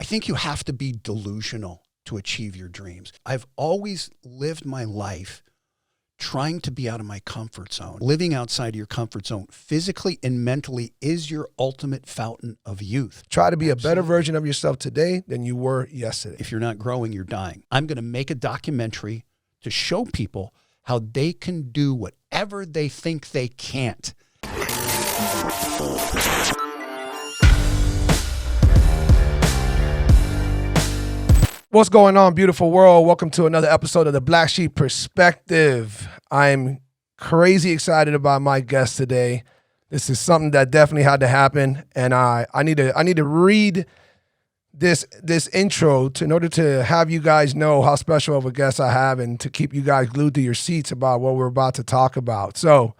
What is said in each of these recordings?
think you have to be delusional to achieve your dreams. I've always lived my life trying to be out of my comfort zone. Living outside of your comfort zone physically and mentally is your ultimate fountain of youth. Try to be a better version of yourself today than you were yesterday. If you're not growing, you're dying. I'm going to make a documentary to show people how they can do whatever they think they can't. What's going on, beautiful world? Welcome to another episode of the Black Sheep Perspective. I'm crazy excited about my guest today. This is something that definitely had to happen, and I need to read this intro in order to have you guys know how special of a guest I have and to keep you guys glued to your seats about what we're about to talk about. So,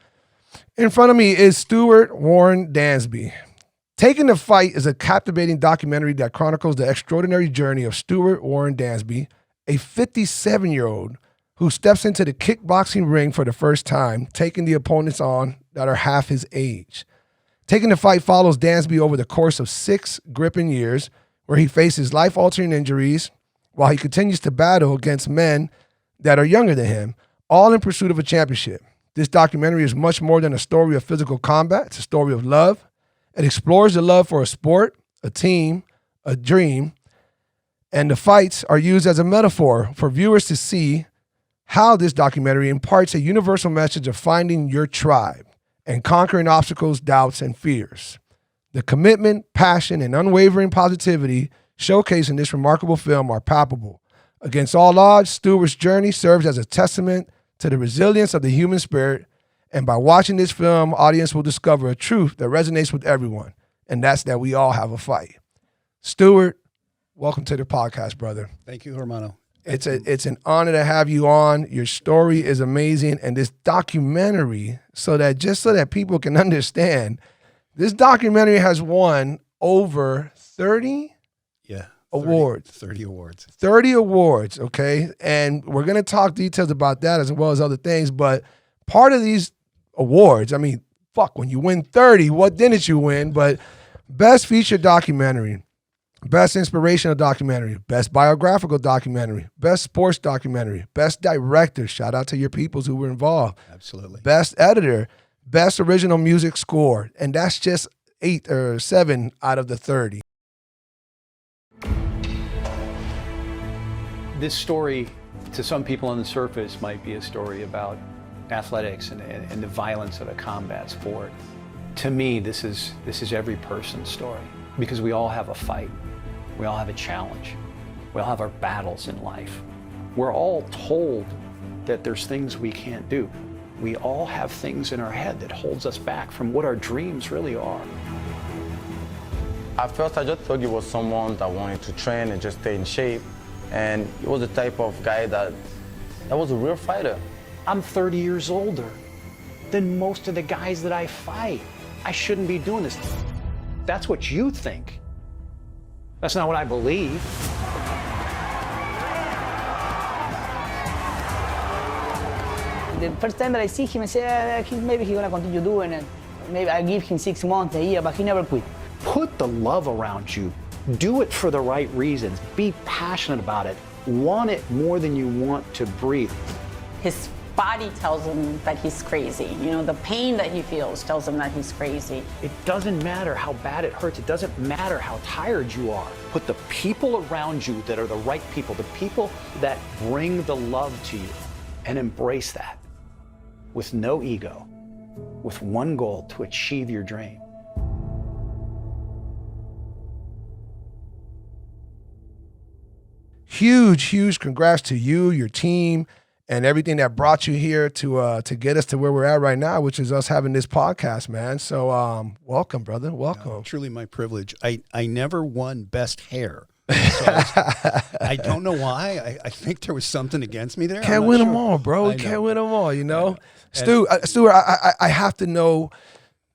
in front of me is Stuart Warren Dansby. Taking the Fight is a captivating documentary that chronicles the extraordinary journey of Stuart Warren Dansby, a 57-year-old who steps into the kickboxing ring for the first time, taking the opponents on that are half his age. Taking the Fight follows Dansby over the course of 6 gripping years, where he faces life-altering injuries while he continues to battle against men that are younger than him, all in pursuit of a championship. This documentary is much more than a story of physical combat. It's a story of love. It explores the love for a sport, a team, a dream, and the fights are used as a metaphor for viewers to see how this documentary imparts a universal message of finding your tribe and conquering obstacles, doubts, and fears. The commitment, passion, and unwavering positivity showcased in this remarkable film are palpable. Against all odds, Stuart's journey serves as a testament to the resilience of the human spirit. And by watching this film, audience will discover a truth that resonates with everyone, and that's that we all have a fight. Stuart, welcome to the podcast, brother. Thank you, Hermano. It's an honor to have you on. Your story is amazing, and this documentary, so that people can understand, this documentary has won over 30 awards. 30 awards. 30 awards, okay? And we're going to talk details about that as well as other things, but part of these awards, I mean, when you win 30, what didn't you win? But best feature documentary, best inspirational documentary, best biographical documentary, best sports documentary, best director, shout out to your peoples who were involved. Absolutely. Best editor, best original music score, and that's just 8 or 7 out of the 30. This story, to some people on the surface, might be a story about athletics and the violence of a combat sport. To me, this is every person's story, because we all have a fight. We all have a challenge. We all have our battles in life. We're all told that there's things we can't do. We all have things in our head that holds us back from what our dreams really are. At first, I just thought he was someone that wanted to train and just stay in shape. And he was the type of guy that was a real fighter. I'm 30 years older than most of the guys that I fight. I shouldn't be doing this. That's what you think. That's not what I believe. The first time that I see him, I say, maybe he's gonna continue doing it. Maybe I give him 6 months, a year, but he never quit. Put the love around you. Do it for the right reasons. Be passionate about it. Want it more than you want to breathe. His body tells him that he's crazy. You know, the pain that he feels tells him that he's crazy. It doesn't matter how bad it hurts. It doesn't matter how tired you are. Put the people around you that are the right people, the people that bring the love to you, and embrace that with no ego, with one goal: to achieve your dream. Huge congrats to you, your team, and everything that brought you here to get us to where we're at right now, which is us having this podcast, man. So welcome, brother. Welcome. Truly my privilege. I never won best hair. So I don't know why. I think there was something against me there. Can't win them all, bro. We can't win them all, you know? Stuart, I have to know,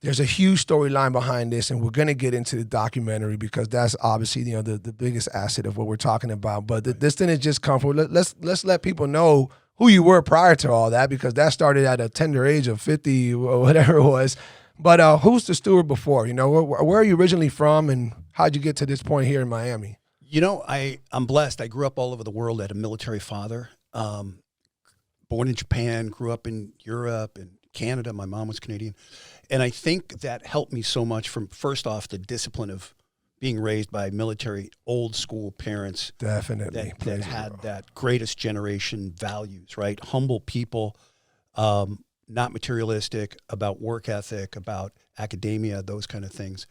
there's a huge storyline behind this, and we're going to get into the documentary because that's obviously, you know, the biggest asset of what we're talking about. But this didn't just come from, let's let people know who you were prior to all that, because that started at a tender age of 50 or whatever it was. But who's the Stuart before? You know, where are you originally from, and how'd you get to this point here in Miami? You know, I'm blessed. I grew up all over the world. I had a military father. Born in Japan, grew up in Europe and Canada. My mom was Canadian. And I think that helped me so much from, first off, the discipline of being raised by military old school parents. Definitely. That had that greatest generation values, right? Humble people, not materialistic, about work ethic, about academia, those kind of things.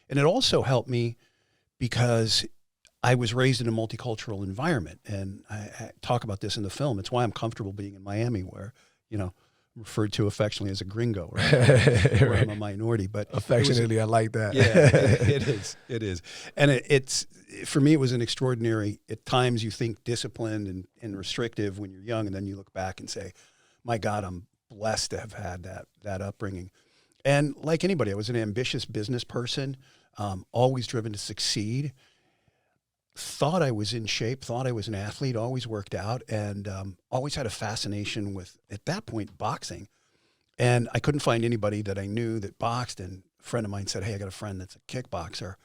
And it also helped me because I was raised in a multicultural environment, and I talk about this in the film. It's why I'm comfortable being in Miami, where, you know, I'm referred to affectionately as a gringo, right? Where I'm a minority, but affectionately, I like that. Yeah, it is. And it's, for me, it was an extraordinary, at times you think disciplined and restrictive when you're young, and then you look back and say, my God, I'm blessed to have had that upbringing. And like anybody, I was an ambitious business person, always driven to succeed. Thought I was in shape, thought I was an athlete, always worked out, and always had a fascination with, at that point, boxing. And I couldn't find anybody that I knew that boxed, and a friend of mine said, hey, I got a friend that's a kickboxer.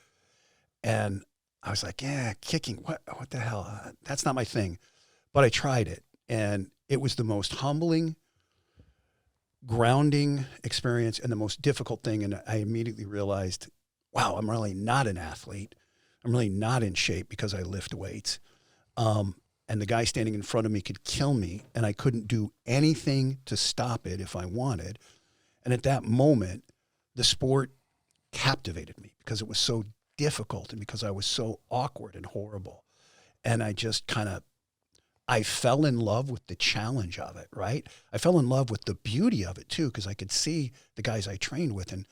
And I was like, yeah, kicking, what the hell? That's not my thing. But I tried it, and it was the most humbling, grounding experience and the most difficult thing. And I immediately realized, wow, I'm really not an athlete. I'm really not in shape because I lift weights. And the guy standing in front of me could kill me, and I couldn't do anything to stop it if I wanted. And at that moment, the sport captivated me because it was so difficult and because I was so awkward and horrible. And I just I fell in love with the challenge of it, right? I fell in love with the beauty of it too, because I could see the guys I trained with and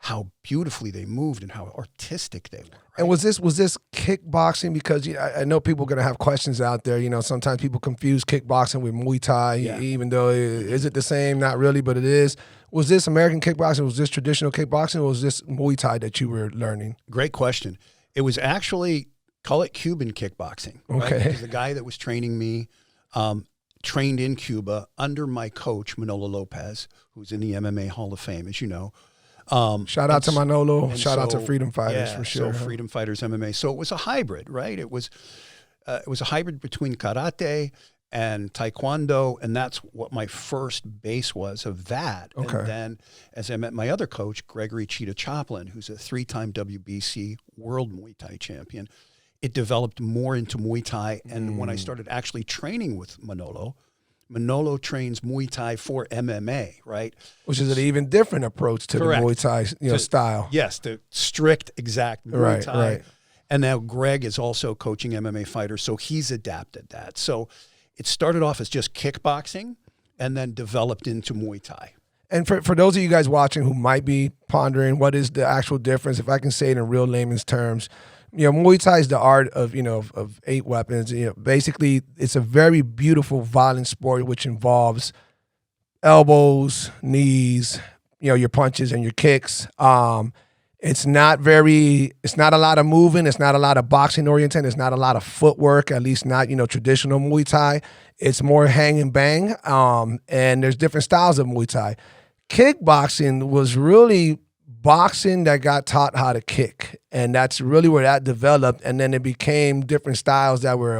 how beautifully they moved and how artistic they were. Right? And was this kickboxing? Because I know people are going to have questions out there. You know, sometimes people confuse kickboxing with Muay Thai, even though is it the same? Not really, but it is. Was this American kickboxing? Was this traditional kickboxing? Or was this Muay Thai that you were learning? Great question. It was actually, call it Cuban kickboxing. Okay. Right? Because the guy that was training me trained in Cuba under my coach, Manolo Lopez, who's in the MMA Hall of Fame, as you know. Shout out to Manolo. Shout out to Freedom Fighters for sure. So Freedom Fighters MMA. So it was a hybrid, right? It was a hybrid between karate and taekwondo, and that's what my first base was of that. Okay. And then as I met my other coach, Gregory Cheetah Chaplain, who's a 3-time WBC World Muay Thai champion, it developed more into Muay Thai. And when I started actually training with Manolo trains Muay Thai for MMA, right? Which is an even different approach to Correct. the Muay Thai style. Yes, the strict, exact Muay Thai. Right. And now Greg is also coaching MMA fighters, so he's adapted that. So it started off as just kickboxing and then developed into Muay Thai. And for those of you guys watching who might be pondering what is the actual difference, if I can say it in real layman's terms, Muay Thai is the art of, of 8 weapons. Basically, it's a very beautiful, violent sport which involves elbows, knees, your punches and your kicks. It's not a lot of moving. It's not a lot of boxing oriented. It's not a lot of footwork, at least not, traditional Muay Thai. It's more hang and bang. And there's different styles of Muay Thai. Kickboxing was really boxing that got taught how to kick, and that's really where that developed. And then it became different styles that were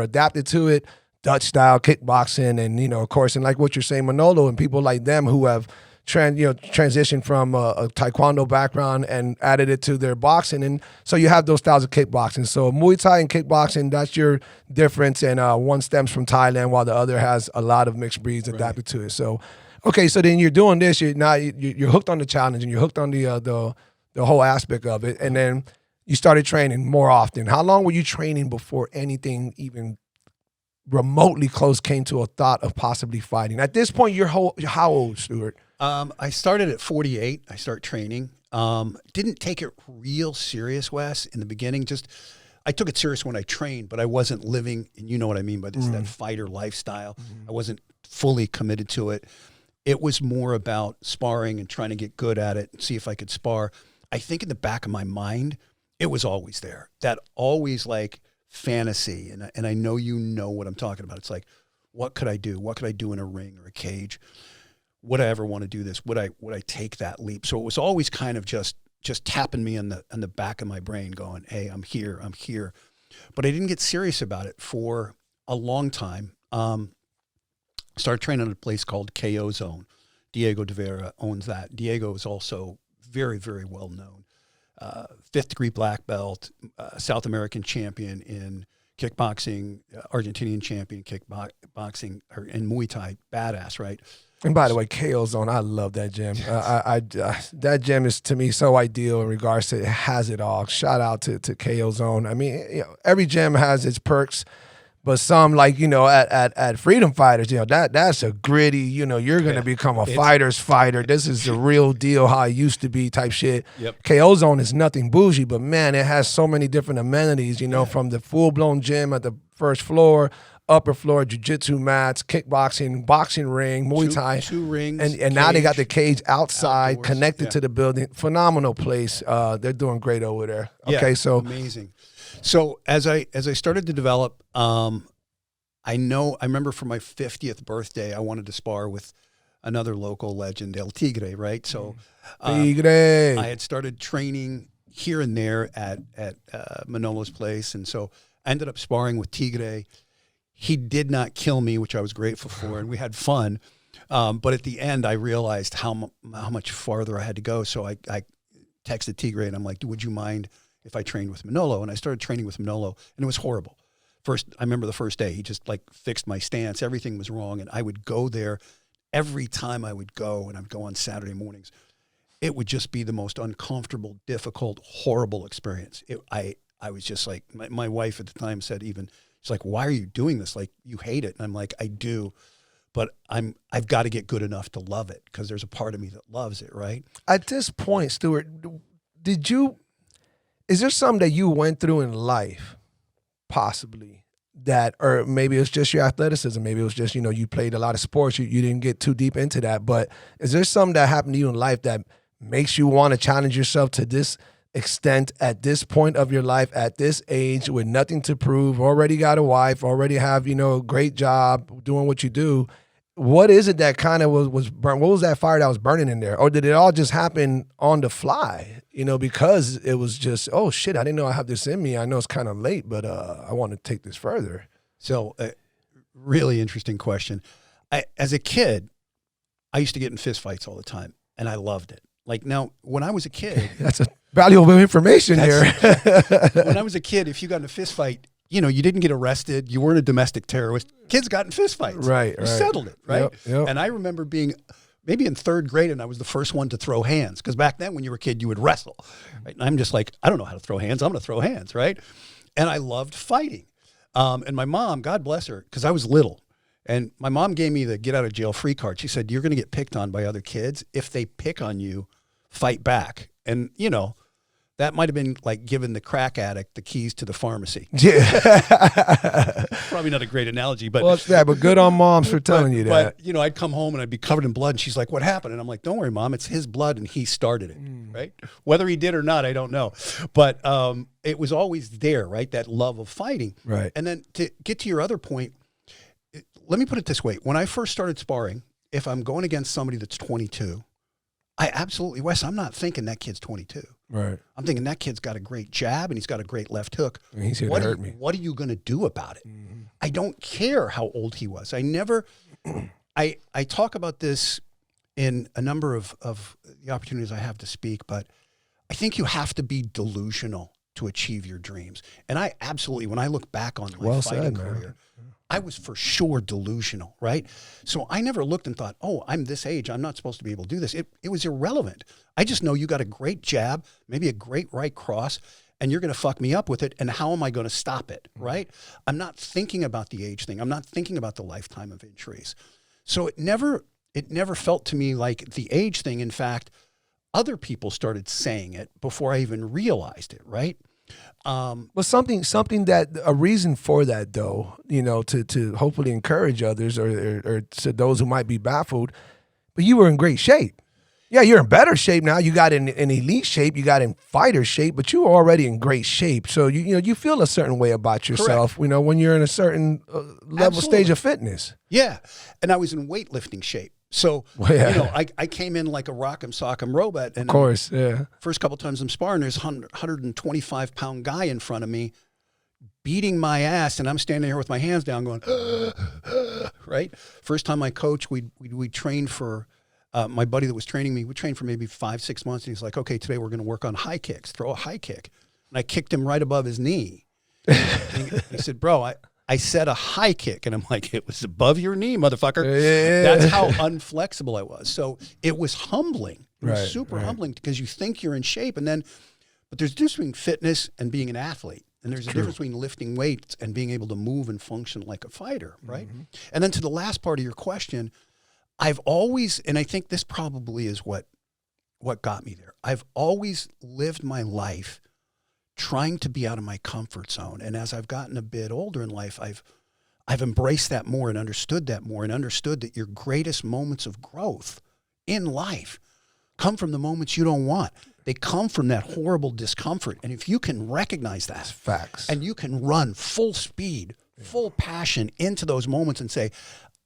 adapted to it, Dutch style kickboxing, and of course, and like what you're saying, Manolo and people like them who have transitioned from a taekwondo background and added it to their boxing, and so you have those styles of kickboxing. So Muay Thai and kickboxing, that's your difference, and one stems from Thailand while the other has a lot of mixed breeds adapted to it. So. Okay, so then you're doing this. You're hooked on the challenge, and you're hooked on the whole aspect of it. And then you started training more often. How long were you training before anything even remotely close came to a thought of possibly fighting? At this point, you're how old, Stuart? I started at 48. I started training. Didn't take it real serious, Wes, in the beginning. I took it serious when I trained, but I wasn't living, and you know what I mean by this, that fighter lifestyle. I wasn't fully committed to it. It was more about sparring and trying to get good at it and see if I could spar. I think in the back of my mind, it was always there. That always like fantasy. And I know you know what I'm talking about. It's like, what could I do? What could I do in a ring or a cage? Would I ever want to do this? Would I take that leap? So it was always kind of just tapping me on the back of my brain going, hey, I'm here. But I didn't get serious about it for a long time. Started training at a place called Kozone. Diego Divera owns that. Diego is also very, very well known. 5th degree black belt, South American champion in kickboxing, Argentinian champion in kickboxing, and Muay Thai, badass, right? And by the way, Kozone, I love that gym. That gym is, to me, so ideal in regards to it has it all. Shout out to Kozone. I mean, you know, every gym has its perks, but some, like, you know, at Freedom Fighters, you know, that's a gritty, you know, you're going to become a fighter's fighter. This is the real deal, how it used to be type shit. Yep. Kozone is nothing bougie, but man, it has so many different amenities, you know, from the full-blown gym at the first floor, upper floor, jiu-jitsu mats, kickboxing, boxing ring, Muay Thai. Two rings. And now they got the cage outside, outdoors, connected to the building. Phenomenal place. They're doing great over there. Okay, Yeah, so amazing. So as I started to develop, I remember for my 50th birthday, I wanted to spar with another local legend, El Tigre, right? So Tigre. I had started training here and there at Manolo's place, and so I ended up sparring with Tigre. He did not kill me, which I was grateful for, and we had fun. But at the end, I realized how much farther I had to go. So I texted Tigre, and I'm like, would you mind if I trained with Manolo? And I started training with Manolo, and it was horrible. I remember the first day, he just like fixed my stance. Everything was wrong, and I would go there. Every time I would go, and I'd go on Saturday mornings, it would just be the most uncomfortable, difficult, horrible experience. I was just like, my wife at the time said even, she's like, why are you doing this? Like, you hate it. And I'm like, I do, but I've got to get good enough to love it, because there's a part of me that loves it, right? At this point, Stuart, is there something that you went through in life, possibly, that, or maybe it's just your athleticism, maybe it was just, you know, you played a lot of sports, you didn't get too deep into that, but is there something that happened to you in life that makes you want to challenge yourself to this extent at this point of your life, at this age, with nothing to prove, already got a wife, already have, you know, a great job, doing what you do? What is it that kind of was burnt? What was that fire that was burning in there? Or did it all just happen on the fly, you know, because it was just, oh shit, I didn't know I have this in me. I know it's kind of late, but I want to take this further. So really interesting question. As a kid, I used to get in fist fights all the time, and I loved it. Like, now, when I was a kid, that's a valuable information here. When I was a kid, if you got in a fist fight, you know, you didn't get arrested. You weren't a domestic terrorist. Kids got in fist fights. Right. You settled it, right? Yep. And I remember being maybe in 3rd grade, and I was the first one to throw hands, because back then when you were a kid, you would wrestle. Right? And I'm just like, I don't know how to throw hands. I'm going to throw hands, right? And I loved fighting. And my mom, God bless her, because I was little, and my mom gave me the get out of jail free card. She said, you're going to get picked on by other kids. If they pick on you, fight back. And, you know, that might have been like giving the crack addict the keys to the pharmacy. Yeah. Probably not a great analogy, but well, yeah, but good on moms for telling you that. But, you know, I'd come home and I'd be covered in blood, and she's like, what happened? And I'm like, don't worry, Mom, it's his blood and he started it, right? Whether he did or not, I don't know. But it was always there, right? That love of fighting. Right. And then to get to your other point, let me put it this way. When I first started sparring, if I'm going against somebody that's 22, I absolutely, Wes, I'm not thinking that kid's 22. Right. I'm thinking that kid's got a great jab and he's got a great left hook. And he's here to hurt me. What are you going to do about it? I don't care how old he was. I never, I talk about this in a number of the opportunities I have to speak, but I think you have to be delusional to achieve your dreams. And I absolutely, when I look back on my fighting career, I was for sure delusional, right? So I never looked and thought, oh, I'm this age, I'm not supposed to be able to do this. It was irrelevant. I just know you got a great jab, maybe a great right cross, and you're going to fuck me up with it, and how am I going to stop it, right? I'm not thinking about the age thing. I'm not thinking about the lifetime of injuries. So it never felt to me like the age thing. In fact, other people started saying it before I even realized it, right? Well, something that, a reason for that, though, you know, to hopefully encourage others or to those who might be baffled, but you were in great shape. Yeah, you're in better shape now. You got in elite shape, you got in fighter shape, but you were already in great shape. So you know you feel a certain way about yourself. Correct. You know, when you're in a certain level stage of fitness. Yeah, and I was in weightlifting shape. So, you know, I came in like a rock'em sock'em robot. And of course, yeah. First couple times I'm sparring, there's a 125-pound guy in front of me beating my ass, and I'm standing here with my hands down going, right? First time I coached, we trained for, my buddy that was training me, we trained for maybe 5-6 months, and he's like, okay, today we're going to work on high kicks, throw a high kick. And I kicked him right above his knee. He said, bro, I said a high kick. And I'm like, it was above your knee, motherfucker. Yeah. That's how unflexible I was. So it was humbling. It was super humbling because you think you're in shape. But there's a difference between fitness and being an athlete. And there's a difference between lifting weights and being able to move and function like a fighter, right? Mm-hmm. And then to the last part of your question, I've always, and I think this probably is what got me there. I've always lived my life trying to be out of my comfort zone. And as I've gotten a bit older in life, I've embraced that more and understood that more and understood that your greatest moments of growth in life come from the moments you don't want. They come from that horrible discomfort. And if you can recognize that, facts, and you can run full speed, full passion into those moments and say,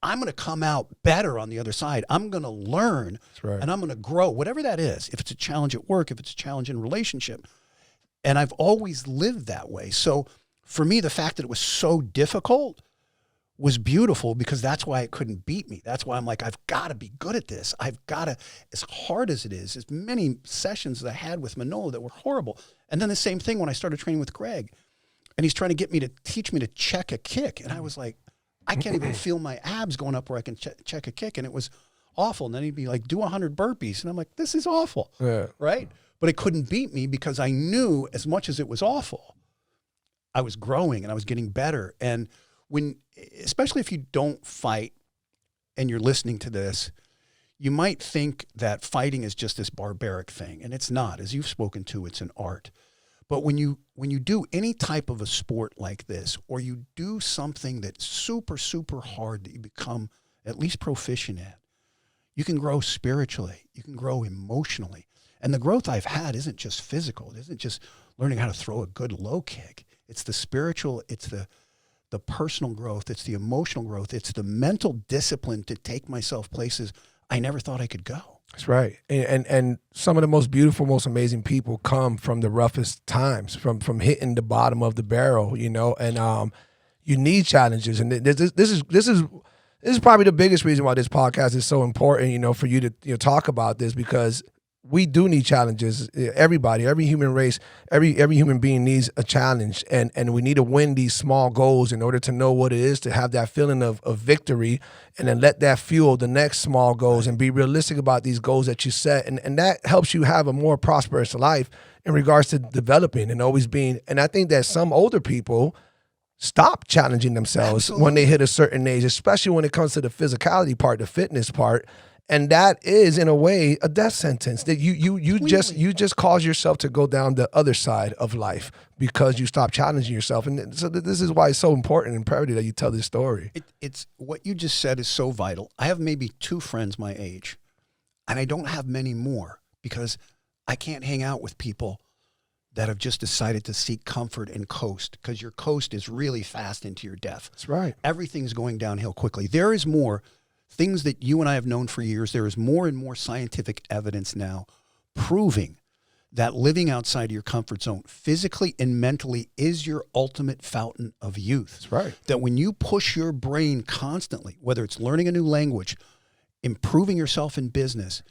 I'm going to come out better on the other side. I'm going to learn and I'm going to grow, whatever that is. If it's a challenge at work, if it's a challenge in relationship. And I've always lived that way. So for me, the fact that it was so difficult was beautiful because that's why it couldn't beat me. That's why I'm like, I've got to be good at this. I've got to, as hard as it is, as many sessions that I had with Manolo that were horrible. And then the same thing when I started training with Greg, and he's trying to get me to teach me to check a kick. And I was like, I can't even feel my abs going up where I can check a kick. And it was awful. And then he'd be like, do 100 burpees. And I'm like, this is awful. Yeah. Right? But it couldn't beat me because I knew as much as it was awful, I was growing and I was getting better. And especially if you don't fight and you're listening to this, you might think that fighting is just this barbaric thing. And it's not. As you've spoken to, it's an art. But when you do any type of a sport like this, or you do something that's super, super hard that you become at least proficient at, you can grow spiritually. You can grow emotionally. And the growth I've had isn't just physical. It isn't just learning how to throw a good low kick. It's the spiritual, it's the personal growth, it's the emotional growth, it's the mental discipline to take myself places I never thought I could go. That's right. And some of the most beautiful, most amazing people come from the roughest times, from hitting the bottom of the barrel, you know, and you need challenges. And this is probably the biggest reason why this podcast is so important, you know, for you to talk about this, because we do need challenges. Everybody, every human race, every human being needs a challenge, and we need to win these small goals in order to know what it is to have that feeling of victory, and then let that fuel the next small goals and be realistic about these goals that you set. And that helps you have a more prosperous life in regards to developing and always being. And I think that some older people stop challenging themselves when they hit a certain age, especially when it comes to the physicality part, the fitness part. And that is, in a way, a death sentence. That you just cause yourself to go down the other side of life because you stop challenging yourself. And so this is why it's so important and imperative that you tell this story. It's what you just said is so vital. I have maybe 2 friends my age, and I don't have many more because I can't hang out with people that have just decided to seek comfort and coast, because your coast is really fast into your death. That's right. Everything's going downhill quickly. There is more. Things that you and I have known for years, there is more and more scientific evidence now proving that living outside your comfort zone physically and mentally is your ultimate fountain of youth. That's right. That when you push your brain constantly, whether it's learning a new language, improving yourself in business,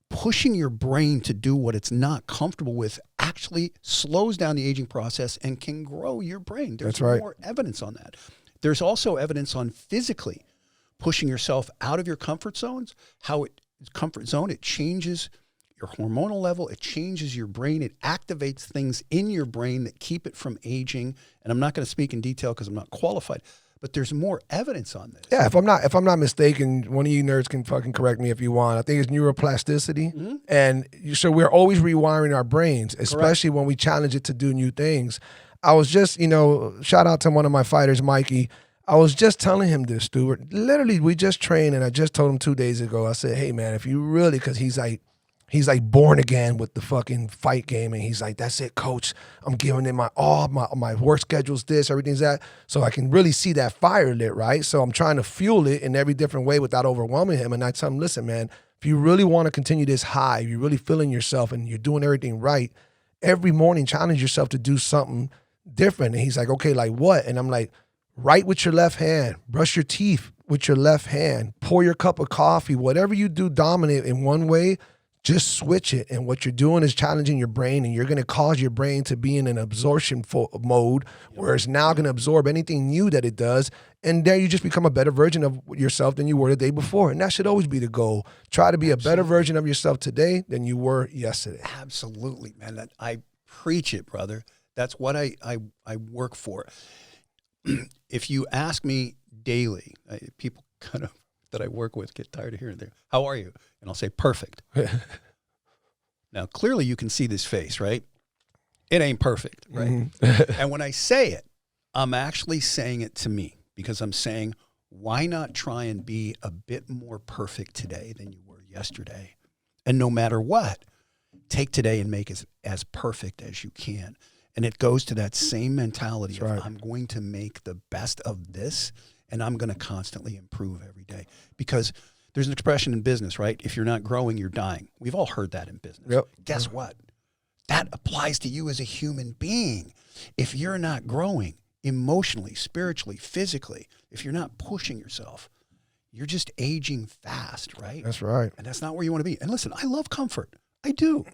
pushing your brain to do what it's not comfortable with actually slows down the aging process and can grow your brain. There's more evidence on that. There's also evidence on physically pushing yourself out of your comfort zones, it changes your hormonal level, it changes your brain, it activates things in your brain that keep it from aging. And I'm not going to speak in detail because I'm not qualified, but there's more evidence on this. Yeah, if I'm not mistaken, one of you nerds can fucking correct me if you want. I think it's neuroplasticity. Mm-hmm. And so we're always rewiring our brains, especially when we challenge it to do new things. I was just, shout out to one of my fighters, Mikey. I was just telling him this, Stuart. Literally, we just trained, and I just told him 2 days ago. I said, hey, man, if you really, because he's like born again with the fucking fight game, and he's like, that's it, coach. I'm giving it my all. My work schedule's this, everything's that, so I can really see that fire lit, right? So I'm trying to fuel it in every different way without overwhelming him. And I tell him, listen, man, if you really want to continue this high, if you're really feeling yourself and you're doing everything right, every morning challenge yourself to do something different. And he's like, okay, like what? And I'm like, write with your left hand, brush your teeth with your left hand, pour your cup of coffee, whatever you do dominant in one way, just switch it. And what you're doing is challenging your brain, and you're going to cause your brain to be in an absorption mode where it's now going to absorb anything new that it does. And there you just become a better version of yourself than you were the day before. And that should always be the goal. Try to be a better version of yourself today than you were yesterday. Absolutely, man. I preach it, brother. That's what I work for. If you ask me daily, people kind of that I work with get tired of hearing that. How are you? And I'll say, perfect. Now, clearly you can see this face, right? It ain't perfect, right? Mm-hmm. And when I say it, I'm actually saying it to me, because I'm saying, why not try and be a bit more perfect today than you were yesterday? And no matter what, take today and make it as perfect as you can. And it goes to that same mentality of, I'm going to make the best of this, and I'm going to constantly improve every day. Because there's an expression in business, right? If you're not growing, you're dying. We've all heard that in business. Yep. Guess what? That applies to you as a human being. If you're not growing emotionally, spiritually, physically, if you're not pushing yourself, you're just aging fast, right? That's right. And that's not where you want to be. And listen, I love comfort. I do.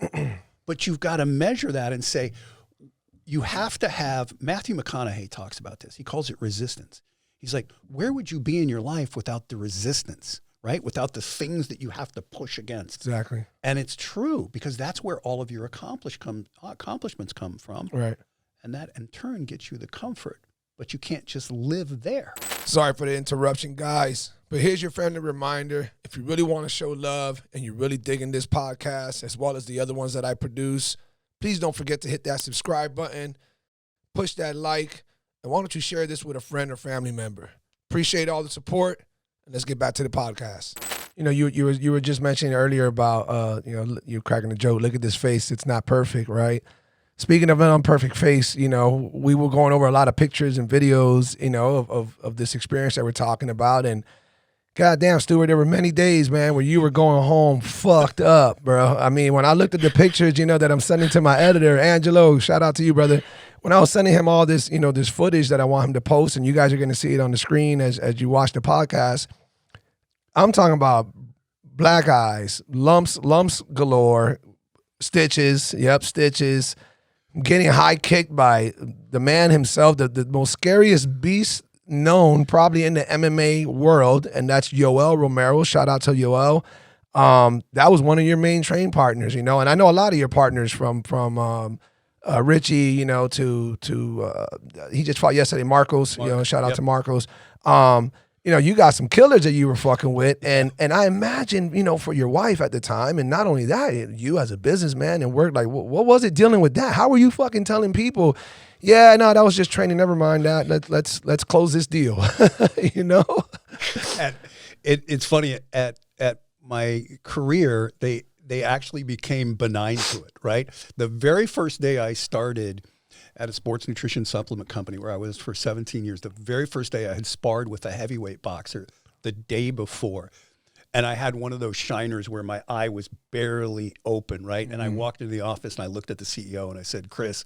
But you've got to measure that and say, you have to have, Matthew McConaughey talks about this. He calls it resistance. He's like, where would you be in your life without the resistance, right? Without the things that you have to push against. Exactly. And it's true, because that's where all of your accomplishments come from. Right. And that in turn gets you the comfort, but you can't just live there. Sorry for the interruption, guys. But here's your friendly reminder. If you really want to show love and you're really digging this podcast as well as the other ones that I produce, please don't forget to hit that subscribe button, push that like, and why don't you share this with a friend or family member? Appreciate all the support, and let's get back to the podcast. You know, you were just mentioning earlier about you cracking a joke. Look at this face; it's not perfect, right? Speaking of an imperfect face, you know, we were going over a lot of pictures and videos, you know, of this experience that we're talking about, and goddamn, Stuart, there were many days, man, where you were going home fucked up, bro. I mean, when I looked at the pictures, you know, that I'm sending to my editor, Angelo, shout out to you, brother. When I was sending him all this, you know, this footage that I want him to post, and you guys are going to see it on the screen as you watch the podcast, I'm talking about black eyes, lumps galore, stitches, stitches, getting high kicked by the man himself, the most scariest beast known probably in the MMA world, and that's Yoel Romero. Shout out to Yoel. That was one of your main train partners, you know, and I know a lot of your partners from Richie, you know, to he just fought yesterday, Marcos, you know, shout out to Marcos. You know, you got some killers that you were fucking with, and I imagine, you know, for your wife at the time, and not only that, you as a businessman and work, like, what was it dealing with that? How were you fucking telling people, yeah, no, that was just training, never mind that, let's close this deal, you know? And it's funny, at my career, they actually became benign to it, right? The very first day I started at a sports nutrition supplement company where I was for 17 years, the very first day I had sparred with a heavyweight boxer the day before. And I had one of those shiners where my eye was barely open, right? And I walked into the office and I looked at the CEO and I said, Chris,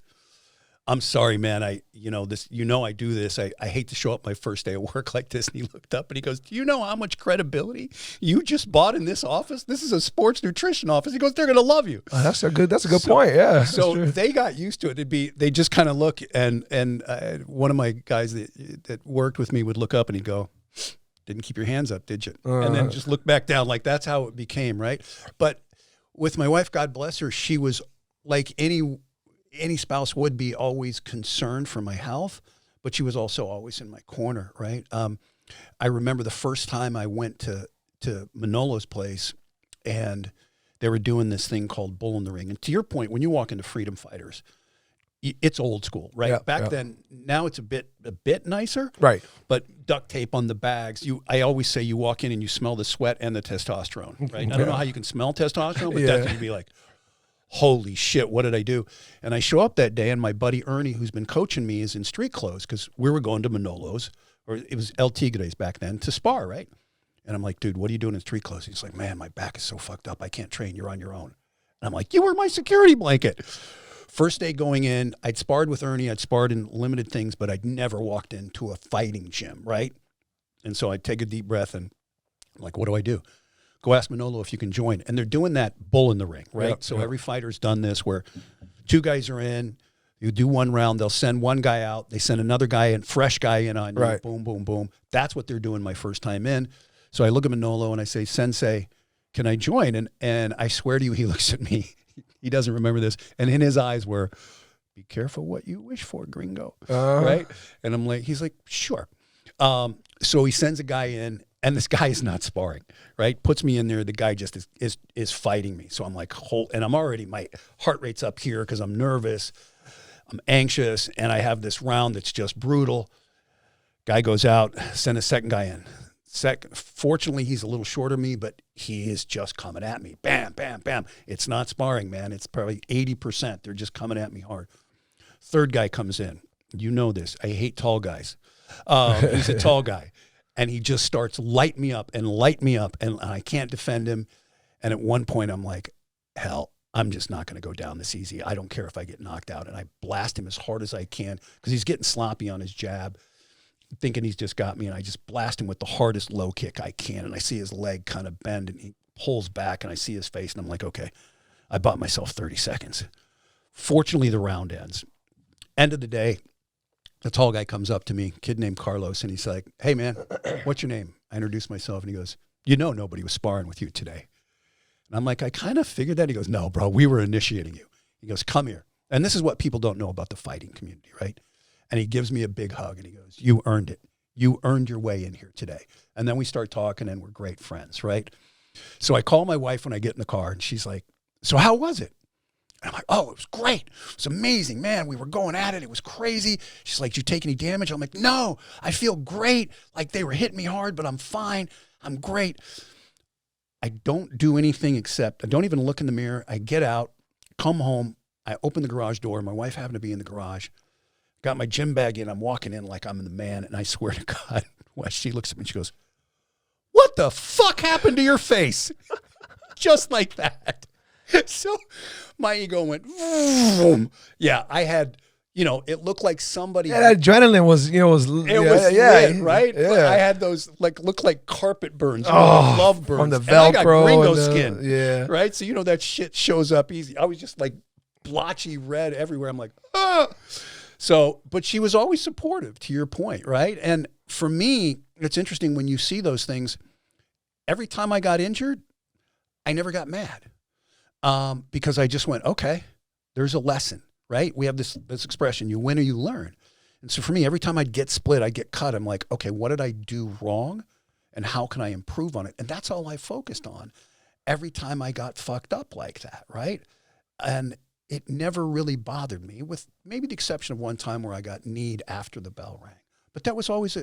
I'm sorry, man. I do this. I hate to show up my first day of work like this. And he looked up and he goes, do you know how much credibility you just bought in this office? This is a sports nutrition office. He goes, they're going to love you. Oh, that's a good point. Yeah. So they got used to it. They just kind of look, and one of my guys that worked with me would look up and he'd go, didn't keep your hands up, did you? And then just look back down. Like, that's how it became, right? But with my wife, God bless her, she was like any spouse would be, always concerned for my health, but she was also always in my corner, right? I remember the first time I went to Manolo's place, and they were doing this thing called Bull in the Ring. And to your point, when you walk into Freedom Fighters, it's old school, right? Yeah, Back then, now it's a bit nicer, right? But duct tape on the bags. I always say you walk in and you smell the sweat and the testosterone, right? I don't know how you can smell testosterone, but that's you'd be like, holy shit, what did I do? And I show up that day, and my buddy Ernie, who's been coaching me, is in street clothes because we were going to Manolo's, or it was El Tigre's back then, to spar, right? And I'm like, dude, what are you doing in street clothes? He's like, man, my back is so fucked up, I can't train. You're on your own. And I'm like, you were my security blanket. First day going in, I'd sparred with Ernie. I'd sparred in limited things, but I'd never walked into a fighting gym, right? And so I'd take a deep breath and I'm like, what do? Go ask Manolo if you can join. And they're doing that bull in the ring, right? Yep, so yep. every fighter's done this where 2 guys are in, you do 1 round, they'll send 1 guy out, they send another guy in, fresh guy in on you, Right. boom, boom, boom. That's what they're doing my first time in. So I look at Manolo and I say, Sensei, can I join? And I swear to you, he looks at me. He doesn't remember this. And in his eyes were, be careful what you wish for, gringo, right? And I'm like, he's like, sure. So he sends a guy in, and this guy is not sparring, right? Puts me in there. The guy just is fighting me. So I'm like, and I'm already, my heart rate's up here because I'm nervous. I'm anxious, and I have this round that's just brutal. Guy goes out, send a second guy in. Fortunately, he's a little shorter than me, but he is just coming at me. Bam, bam, bam. It's not sparring, man. It's probably 80%. They're just coming at me hard. Third guy comes in. You know this. I hate tall guys. He's a tall guy. And he just starts light me up, and I can't defend him. And at one point, I'm like, hell, I'm just not going to go down this easy. I don't care if I get knocked out. And I blast him as hard as I can because he's getting sloppy on his jab, thinking he's just got me. And I just blast him with the hardest low kick I can. And I see his leg kind of bend, and he pulls back, and I see his face. And I'm like, okay, I bought myself 30 seconds. Fortunately, the round ends. End of the day, the tall guy comes up to me, kid named Carlos, and he's like, hey, man, what's your name? I introduce myself, and he goes, you know nobody was sparring with you today. And I'm like, I kind of figured that. He goes, no, bro, we were initiating you. He goes, come here. And this is what people don't know about the fighting community, right? And he gives me a big hug, and he goes, you earned it. You earned your way in here today. And then we start talking, and we're great friends, right? So I call my wife when I get in the car, and she's like, so how was it? And I'm like, oh, it was great. It was amazing, man. We were going at it. It was crazy. She's like, did you take any damage? I'm like, no, I feel great. Like they were hitting me hard, but I'm fine. I'm great. I don't do anything except I don't even look in the mirror. I get out, come home. I open the garage door. My wife happened to be in the garage. Got my gym bag in. I'm walking in like I'm the man. And I swear to God, well, she looks at me and she goes, what the fuck happened to your face? Just like that. So my ego went, vroom. Yeah, I had, it looked like somebody. Yeah, that adrenaline was, was lit, right? Yeah. I had those, looked like carpet burns, love burns. From the Velcro. And I got gringo and skin. Yeah. Right? So, that shit shows up easy. I was just like blotchy red everywhere. I'm like, ah. So, but she was always supportive, to your point, right? And for me, it's interesting when you see those things. Every time I got injured, I never got mad. Because I just went, okay, there's a lesson, right? We have this expression, you win or you learn. And so for me, every time I'd get split, I'd get cut. I'm like, okay, what did I do wrong? And how can I improve on it? And that's all I focused on every time I got fucked up like that, right? And it never really bothered me, with maybe the exception of one time where I got kneed after the bell rang. But that was always,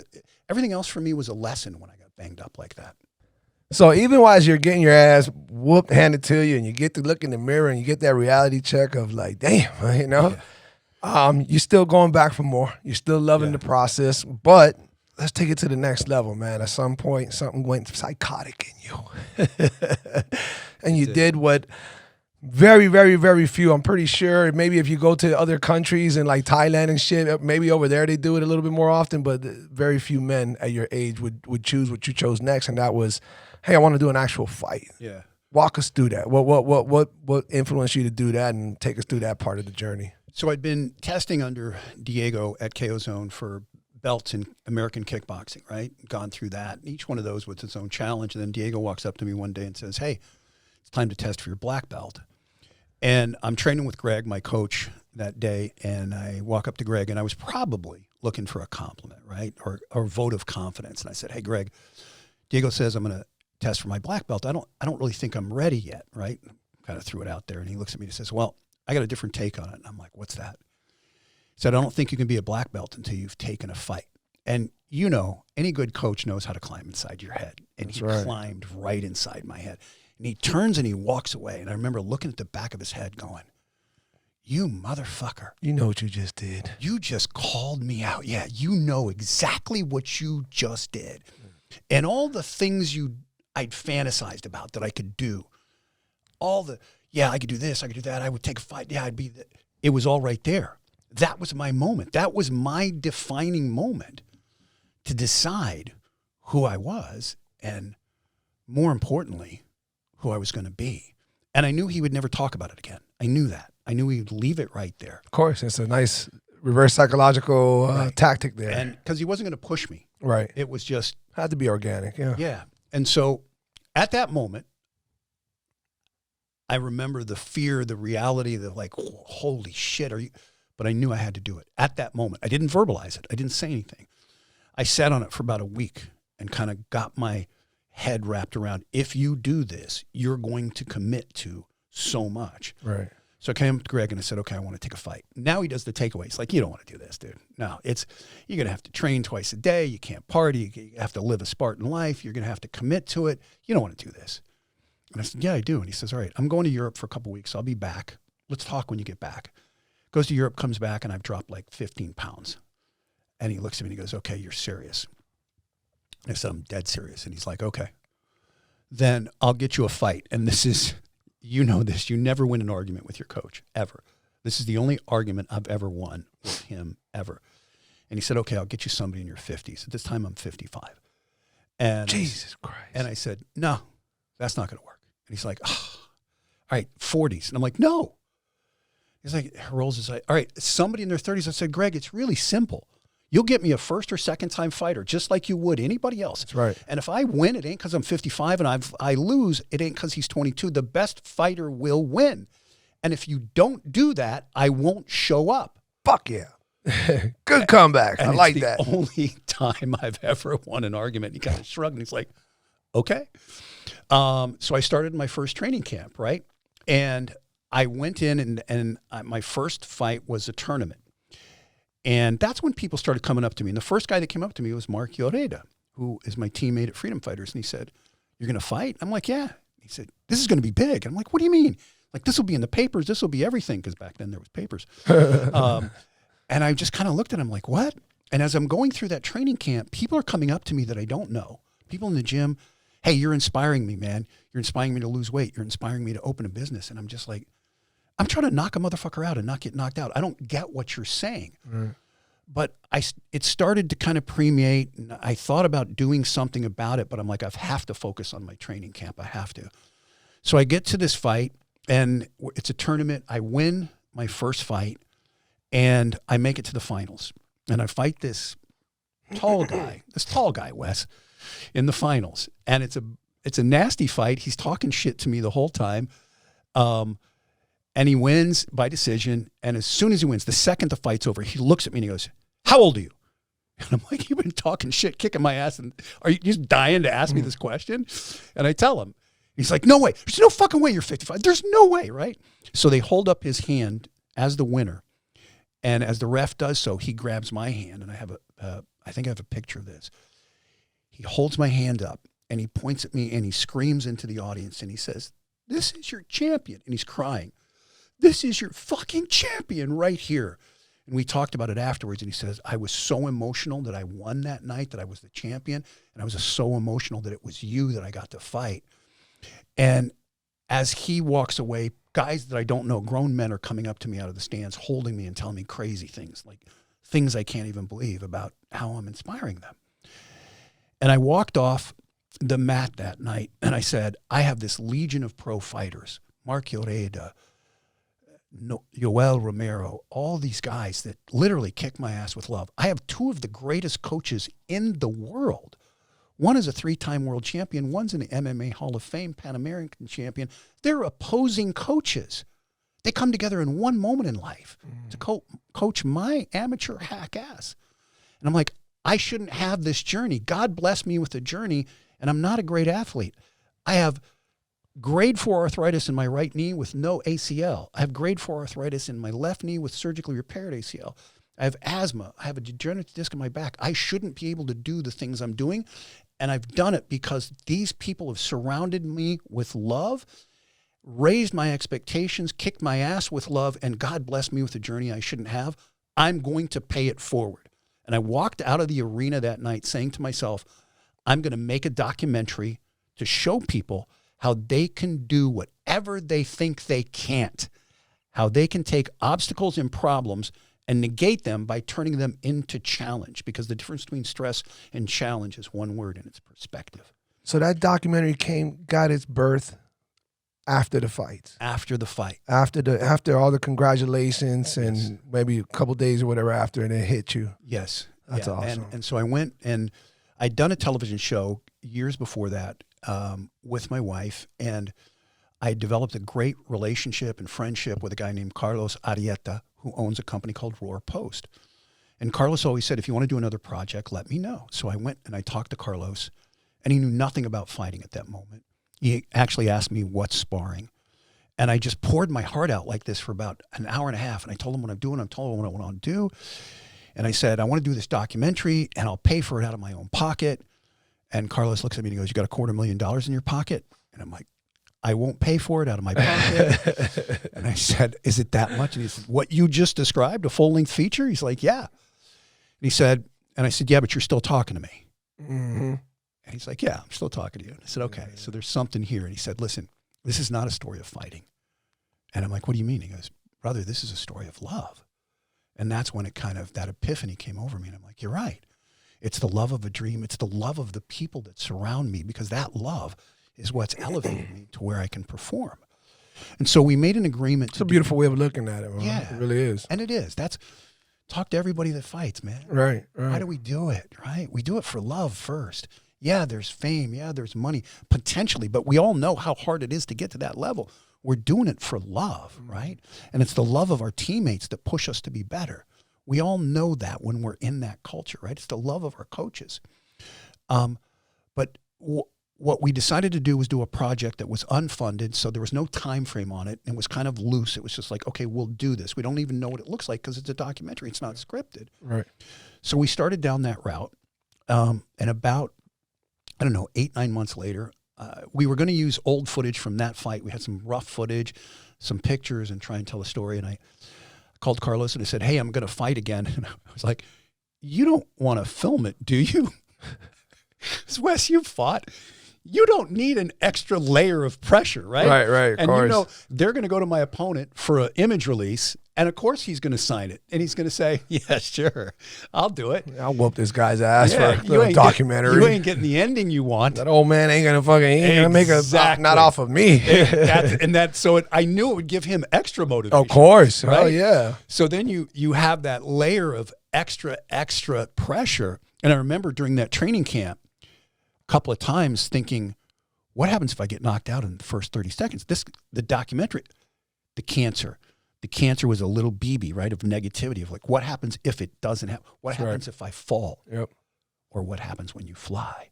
everything else for me was a lesson when I got banged up like that. So even while you're getting your ass whooped, handed to you, and you get to look in the mirror and you get that reality check of like, damn, you're still going back for more. You're still loving the process, but let's take it to the next level, man. At some point, something went psychotic in you. And you did what very, very, very few, I'm pretty sure, maybe if you go to other countries and like Thailand and shit, maybe over there they do it a little bit more often, but very few men at your age would choose what you chose next, and that was, hey, I want to do an actual fight. Yeah. Walk us through that. What influenced you to do that and take us through that part of the journey? So I'd been testing under Diego at Kozone for belts in American kickboxing, right? Gone through that. And each one of those was its own challenge. And then Diego walks up to me one day and says, hey, it's time to test for your black belt. And I'm training with Greg, my coach, that day. And I walk up to Greg, and I was probably looking for a compliment, right? Or a vote of confidence. And I said, hey, Greg, Diego says I'm going to test for my black belt. I don't really think I'm ready yet, right? Kind of threw it out there, and he looks at me and says, well, I got a different take on it. And I'm like, what's that? He said, I don't think you can be a black belt until you've taken a fight. And any good coach knows how to climb inside your head. And he climbed right inside my head. And he turns and he walks away. And I remember looking at the back of his head going, you motherfucker. You know what you just did. You just called me out. Yeah, you know exactly what you just did. And all the things I'd fantasized about that I could do. I could do this, I could do that, I would take a fight. Yeah, it was all right there. That was my moment. That was my defining moment to decide who I was and, more importantly, who I was going to be. And I knew he would never talk about it again. I knew that. I knew he would leave it right there. Of course, it's a nice reverse psychological tactic there. And because he wasn't going to push me. Right. It was just. Had to be organic, yeah. Yeah. And so at that moment, I remember the fear, the reality, the like, holy shit, are you? But I knew I had to do it at that moment. I didn't verbalize it. I didn't say anything. I sat on it for about a week and kind of got my head wrapped around, if you do this, you're going to commit to so much. Right. So I came up to Greg and I said, okay, I want to take a fight. Now he does the takeaways. Like, you don't want to do this, dude. No, you're going to have to train twice a day. You can't party. You have to live a Spartan life. You're going to have to commit to it. You don't want to do this. And I said, yeah, I do. And he says, all right, I'm going to Europe for a couple of weeks. I'll be back. Let's talk when you get back. Goes to Europe, comes back, and I've dropped like 15 pounds. And he looks at me and he goes, okay, you're serious. And I said, I'm dead serious. And he's like, okay, then I'll get you a fight. And this is, you know this, you never win an argument with your coach, ever. This is the only argument I've ever won with him, ever. And he said, okay, I'll get you somebody in your 50s. At this time, I'm 55. And Jesus Christ. And I said, no, that's not going to work. And he's like, oh, all right, 40s. And I'm like, no. He's like, rolls his eyes. All right, somebody in their 30s. I said, Greg, it's really simple. You'll get me a first or second time fighter, just like you would anybody else. That's right. And if I win, it ain't because I'm 55, and I lose, it ain't because he's 22. The best fighter will win. And if you don't do that, I won't show up. Fuck yeah. Good comeback. And I like it's that. the only time I've ever won an argument. He kind of shrugged, and he's like, okay. So I started my first training camp, right? And I went in, and my first fight was a tournament. And that's when people started coming up to me. And the first guy that came up to me was Mark Lloreda, who is my teammate at Freedom Fighters. And he said, you're going to fight? I'm like, yeah. He said, this is going to be big. I'm like, what do you mean? Like, this will be in the papers. This will be everything. Because back then there was papers. And I just kind of looked at him like, what? And as I'm going through that training camp, people are coming up to me that I don't know. People in the gym, hey, you're inspiring me, man. You're inspiring me to lose weight. You're inspiring me to open a business. And I'm just like, I'm trying to knock a motherfucker out and not get knocked out. I don't get what you're saying. Mm. But it started to kind of permeate, and I thought about doing something about it, but I'm like, I have to focus on my training camp. I have to. So I get to this fight, and it's a tournament. I win my first fight, and I make it to the finals. And I fight this tall guy, Wes, in the finals. And it's a nasty fight. He's talking shit to me the whole time. And he wins by decision. And as soon as he wins, the second the fight's over, he looks at me and he goes, how old are you? And I'm like, you've been talking shit, kicking my ass. And are you just dying to ask me this question? And I tell him, he's like, no way. There's no fucking way you're 55. There's no way, right? So they hold up his hand as the winner. And as the ref does so, he grabs my hand. And I have I think I have a picture of this. He holds my hand up and he points at me and he screams into the audience and he says, this is your champion. And he's crying. This is your fucking champion right here. And we talked about it afterwards. And he says, I was so emotional that I won that night, that I was the champion. And I was so emotional that it was you that I got to fight. And as he walks away, guys that I don't know, grown men are coming up to me out of the stands, holding me and telling me crazy things, like things I can't even believe about how I'm inspiring them. And I walked off the mat that night and I said, I have this legion of pro fighters, Mark Lloreda, Yoel Romero, all these guys that literally kick my ass with love. I have two of the greatest coaches in the world. One is a 3-time world champion. One's an MMA Hall of Fame Pan American champion. They're opposing coaches. They come together in one moment in life to coach my amateur hack ass. And I'm like, I shouldn't have this journey. God bless me with a journey, and I'm not a great athlete. I have grade 4 arthritis in my right knee with no ACL. I have grade 4 arthritis in my left knee with surgically repaired ACL. I have asthma. I have a degenerative disc in my back. I shouldn't be able to do the things I'm doing. And I've done it because these people have surrounded me with love, raised my expectations, kicked my ass with love, and God bless me with a journey I shouldn't have. I'm going to pay it forward. And I walked out of the arena that night saying to myself, I'm going to make a documentary to show people how they can do whatever they think they can't. how they can take obstacles and problems and negate them by turning them into challenge, because the difference between stress and challenge is one word, and it's perspective. So that documentary got its birth after the fights. After the fight. After all the congratulations and maybe a couple days or whatever after, and it hit you. Yes. That's awesome. And so I went, and I'd done a television show years before that with my wife, and I developed a great relationship and friendship with a guy named Carlos Arieta, who owns a company called Roar Post. And Carlos always said, if you want to do another project, let me know. So I went and I talked to Carlos, and he knew nothing about fighting at that moment. He actually asked me what's sparring. And I just poured my heart out like this for about an hour and a half. And I told him what I'm doing. I told him what I want to do. And I said, I want to do this documentary, and I'll pay for it out of my own pocket. And Carlos looks at me and he goes, you got $250,000 in your pocket? And I'm like, I won't pay for it out of my pocket. And I said, is it that much? And he said, what you just described, a full-length feature? He's like, yeah. And he said, and I said, yeah, but you're still talking to me. Mm-hmm. And he's like, yeah, I'm still talking to you. And I said, okay, so there's something here. And he said, listen, this is not a story of fighting. And I'm like, what do you mean? He goes, brother, this is a story of love. And that's when it kind of, that epiphany came over me. And I'm like, you're right. It's the love of a dream. It's the love of the people that surround me, because that love is what's elevated me to where I can perform. And so we made an agreement. It's a beautiful way of looking at it, man. Yeah. It really is. And it is. Talk to everybody that fights, man. Right. Why do we do it, right? We do it for love first. Yeah, there's fame. Yeah, there's money, potentially. But we all know how hard it is to get to that level. We're doing it for love, right? And it's the love of our teammates that push us to be better. We all know that when we're in that culture, right? It's the love of our coaches. But what we decided to do was do a project that was unfunded, so there was no time frame on it, and it was kind of loose. It was just like, okay, we'll do this. We don't even know what it looks like because it's a documentary. It's not scripted. Right. So we started down that route, and about, 8-9 months later, we were going to use old footage from that fight. We had some rough footage, some pictures, and try and tell a story. And I called Carlos and I said, hey, I'm going to fight again. And I was like, you don't want to film it, do you? Wes, you fought. You don't need an extra layer of pressure, right? Right, of and course. they're going to go to my opponent for an image release, and of course he's going to sign it, and he's going to say, yeah, sure, I'll do it. I'll whoop this guy's ass for you a documentary. You ain't getting the ending you want. That old man ain't gonna make a not off of me. I knew it would give him extra motivation. Of course. Right? Oh yeah. So then you have that layer of extra pressure. And I remember during that training camp, couple of times thinking, what happens if I get knocked out in the first 30 seconds? The documentary, the cancer was a little BB, right, of negativity, of like, what happens if it doesn't happen? What happens if I fall? Yep. Or what happens when you fly?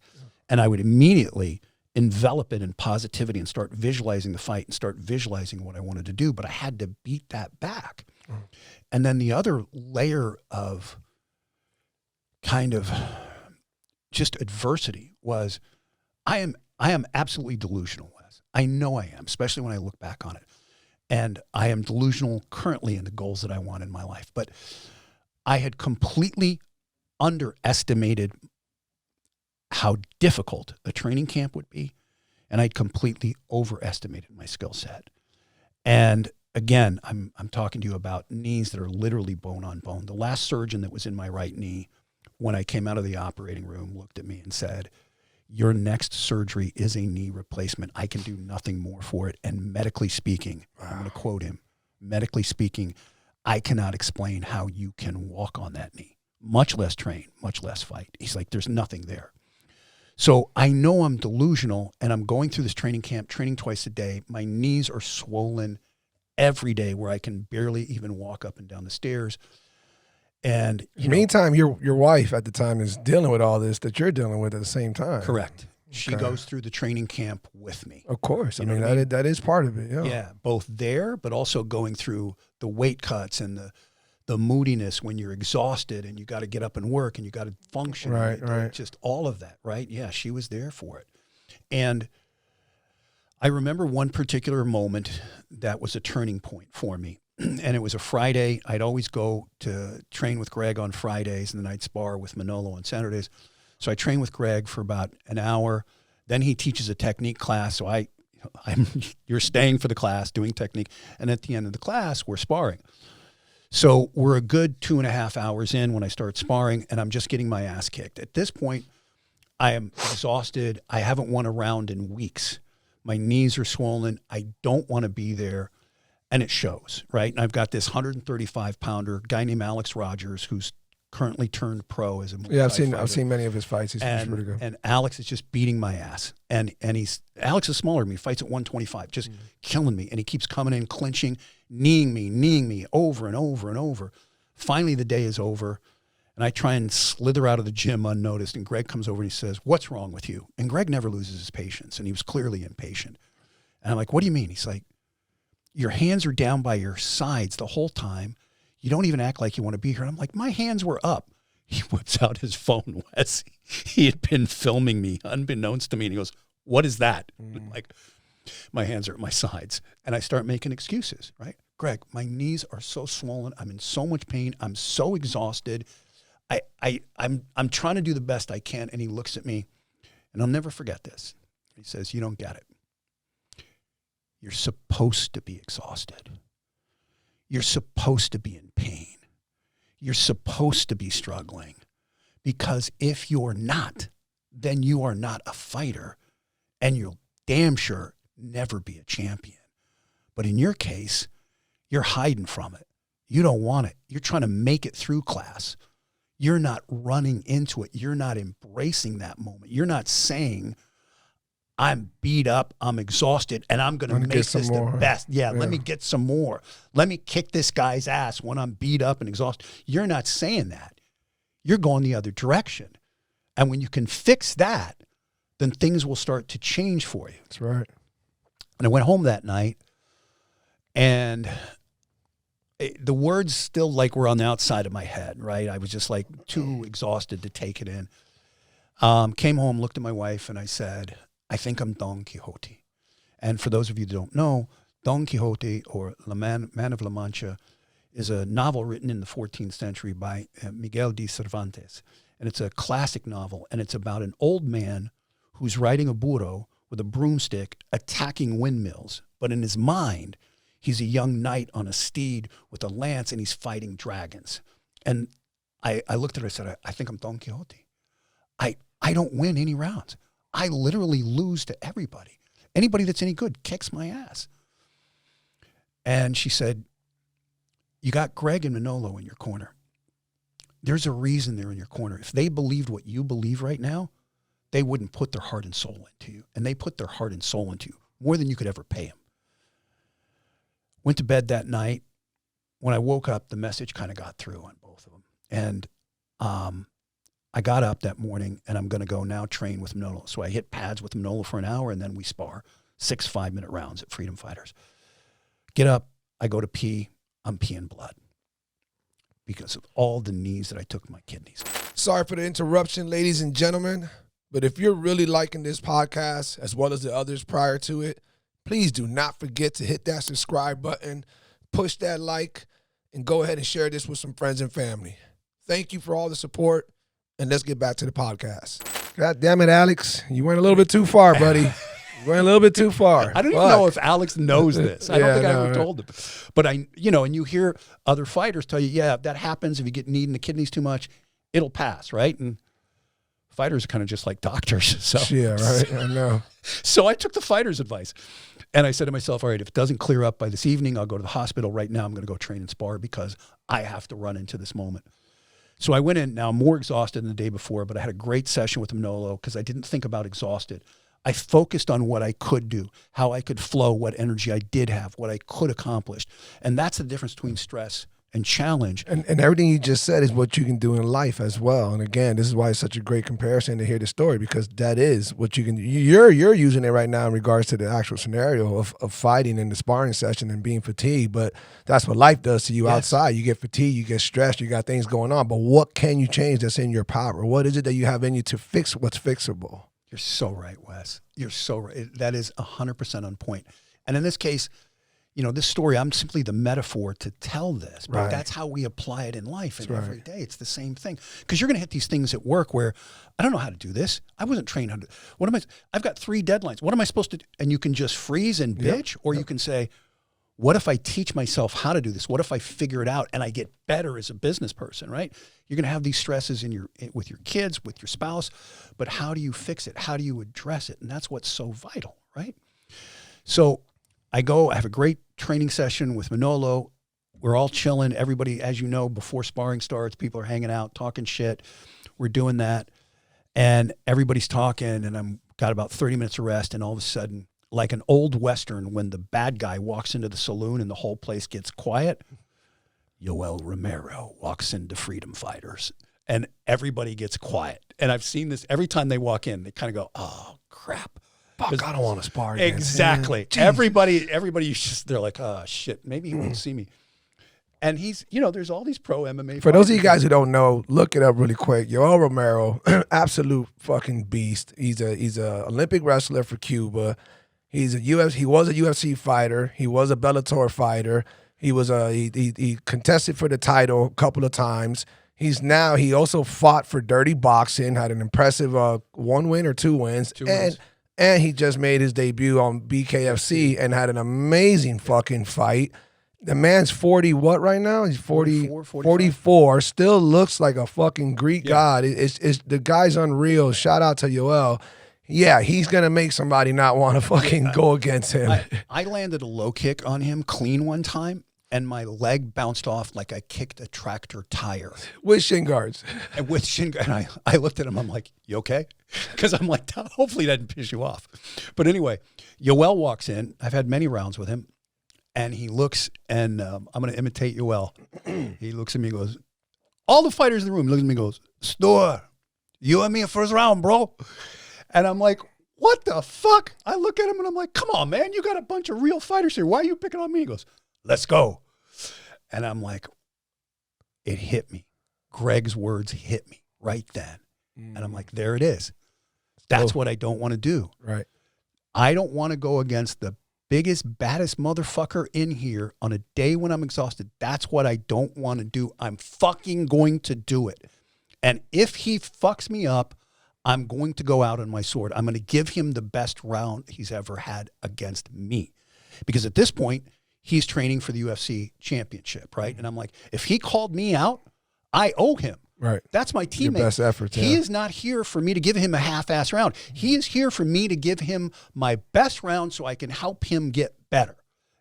And I would immediately envelop it in positivity and start visualizing the fight and start visualizing what I wanted to do. But I had to beat that back. And then the other layer of kind of just adversity was I am absolutely delusional, Wes. I know I am, especially when I look back on it. And I am delusional currently in the goals that I want in my life. But I had completely underestimated how difficult a training camp would be. And I'd completely overestimated my skill set. And again, I'm talking to you about knees that are literally bone on bone. The last surgeon that was in my right knee, when I came out of the operating room, looked at me and said, your next surgery is a knee replacement. I can do nothing more for it. And medically speaking, I'm going to quote him, medically speaking, I cannot explain how you can walk on that knee, much less train, much less fight. He's like, there's nothing there. So I know I'm delusional, and I'm going through this training camp, training twice a day. My knees are swollen every day where I can barely even walk up and down the stairs. And meantime, your wife at the time is dealing with all this that you're dealing with at the same time. Correct. She goes through the training camp with me. Of course. I mean, that is part of it. Yeah. Yeah. Both there, but also going through the weight cuts and the moodiness when you're exhausted and you got to get up and work and you got to function. Right. Just all of that. Right. Yeah. She was there for it. And I remember one particular moment that was a turning point for me. And it was a Friday. I'd always go to train with Greg on Fridays, and then I'd spar with Manolo on Saturdays. So I train with Greg for about an hour. Then he teaches a technique class. So I You're staying for the class, doing technique. And at the end of the class, we're sparring. So we're a good 2.5 hours in when I start sparring, and I'm just getting my ass kicked. At this point, I am exhausted. I haven't won a round in weeks. My knees are swollen. I don't want to be there. And it shows, right? And I've got this 135-pounder guy named Alex Rogers, who's currently turned pro as a Muay Thai I've seen many of his fights. He's pretty good. And Alex is just beating my ass. And Alex is smaller than me. He fights at 125, just killing me. And he keeps coming in, clinching, kneeing me over and over and over. Finally, the day is over. And I try and slither out of the gym unnoticed. And Greg comes over and he says, "What's wrong with you?" And Greg never loses his patience. And he was clearly impatient. And I'm like, "What do you mean?" He's like, "Your hands are down by your sides the whole time. You don't even act like you want to be here." And I'm like, "My hands were up." He whips out his phone, Wes. He had been filming me unbeknownst to me. And he goes, "What is that?" I'm like, "My hands are at my sides." And I start making excuses, right? "Greg, my knees are so swollen. I'm in so much pain. I'm so exhausted. I'm trying to do the best I can." And he looks at me, and I'll never forget this. He says, "You don't get it. You're supposed to be exhausted. You're supposed to be in pain. You're supposed to be struggling. Because if you're not, then you are not a fighter, and you'll damn sure never be a champion. But in your case, you're hiding from it. You don't want it. You're trying to make it through class. You're not running into it. You're not embracing that moment. You're not saying, I'm beat up, I'm exhausted, and I'm going to make this the best. Yeah, let me get some more. Let me kick this guy's ass when I'm beat up and exhausted." You're not saying that. You're going the other direction. And when you can fix that, then things will start to change for you. That's right. And I went home that night, and the words still like were on the outside of my head, right? I was just like too exhausted to take it in. Came home, looked at my wife, and I said, "I think I'm Don Quixote." And for those of you that don't know, Don Quixote, or the Man of La Mancha, is a novel written in the 14th century by Miguel de Cervantes. And it's a classic novel, and it's about an old man who's riding a burro with a broomstick attacking windmills. But in his mind, he's a young knight on a steed with a lance, and he's fighting dragons. And I looked at her and said, I think I'm Don Quixote. I don't win any rounds. I literally lose to everybody. Anybody that's any good kicks my ass. And she said, "You got Greg and Manolo in your corner. There's a reason they're in your corner. If they believed what you believe right now, they wouldn't put their heart and soul into you. And they put their heart and soul into you more than you could ever pay them." Went to bed that night. When I woke up, the message kind of got through on both of them. And I got up that morning, and I'm going to go now train with Manolo. So I hit pads with Manolo for an hour, and then we spar 6 5-minute rounds at Freedom Fighters. Get up, I go to pee, I'm peeing blood because of all the knees that I took with my kidneys. Sorry for the interruption, ladies and gentlemen, but if you're really liking this podcast, as well as the others prior to it, please do not forget to hit that subscribe button, push that like, and go ahead and share this with some friends and family. Thank you for all the support, and let's get back to the podcast. God damn it, Alex. You went a little bit too far, buddy. You went a little bit too far. I don't even know if Alex knows this. I don't think I ever told him. But and you hear other fighters tell you, yeah, if that happens, if you get kneed in the kidneys too much, it'll pass, right? And fighters are kind of just like doctors. So yeah, right. I know. So I took the fighter's advice. And I said to myself, all right, if it doesn't clear up by this evening, I'll go to the hospital. Right now, I'm going to go train and spar because I have to run into this moment. So I went in. Now I'm more exhausted than the day before, but I had a great session with Manolo because I didn't think about exhausted. I focused on what I could do, how I could flow, what energy I did have, what I could accomplish. And that's the difference between stress and challenge. And everything you just said is what you can do in life as well. And again, this is why it's such a great comparison to hear the story, because that is what you can do. You're using it right now in regards to the actual scenario of fighting in the sparring session and being fatigued, but that's what life does to you outside. You get fatigued, you get stressed, you got things going on, but what can you change that's in your power? What is it that you have in you to fix what's fixable? You're so right, Wes. You're so right. That is 100% on point. And in this case, you know, this story, I'm simply the metaphor to tell this, but Right. that's how we apply it in life and That's every right. day. It's the same thing. Because you're going to hit these things at work where I don't know how to do this. I wasn't trained how to, I've got 3 deadlines. What am I supposed to do? And you can just freeze and bitch, or you can say, what if I teach myself how to do this? What if I figure it out and I get better as a business person, right? You're going to have these stresses with your kids, with your spouse, but how do you fix it? How do you address it? And that's what's so vital, right? So I have a great training session with Manolo. We're all chilling. Everybody, as you know, before sparring starts, people are hanging out, talking shit. We're doing that. And everybody's talking, and I'm got about 30 minutes of rest, and all of a sudden, like an old Western, when the bad guy walks into the saloon and the whole place gets quiet, Yoel Romero walks into Freedom Fighters, and everybody gets quiet. And I've seen this every time they walk in, they kind of go, oh, crap. Fuck, I don't want to spar again. Exactly. Yeah. Everybody's just, they're like, oh, shit, maybe he won't see me. And he's, you know, there's all these pro MMA For those of fighters. you guys who don't know, look it up really quick. Yoel Romero, absolute fucking beast. He's a Olympic wrestler for Cuba. He was a UFC fighter. He was a Bellator fighter. He contested for the title a couple of times. He also fought for Dirty Boxing, had an impressive 1 win or 2 wins. And he just made his debut on BKFC and had an amazing fucking fight. The man's 40 what right now? He's 44. Still looks like a fucking Greek god. It's the guy's unreal. Shout out to Yoel. Yeah, he's going to make somebody not want to fucking go against him. I landed a low kick on him clean one time, and my leg bounced off like I kicked a tractor tire. With shin guards. And with shin guard, and I looked at him, I'm like, you okay? Because I'm like, hopefully that didn't piss you off. But anyway, Yoel walks in. I've had many rounds with him. And he looks, and I'm going to imitate Yoel. He looks at me and goes, all the fighters in the room look at me and goes, Stuart, you and me a first round, bro. And I'm like, what the fuck? I look at him and I'm like, come on, man. You got a bunch of real fighters here. Why are you picking on me? He goes, let's go. And I'm like, it hit me. Greg's words hit me right then. And I'm like, there it is. That's what I don't want to do. Right. I don't want to go against the biggest, baddest motherfucker in here on a day when I'm exhausted. That's what I don't want to do. I'm fucking going to do it. And if he fucks me up, I'm going to go out on my sword. I'm going to give him the best round he's ever had against me. Because at this point, he's training for the UFC championship, right? And I'm like, if he called me out, I owe him. Right. That's my teammate. Your best effort. He is not here for me to give him a half-ass round. He is here for me to give him my best round so I can help him get better.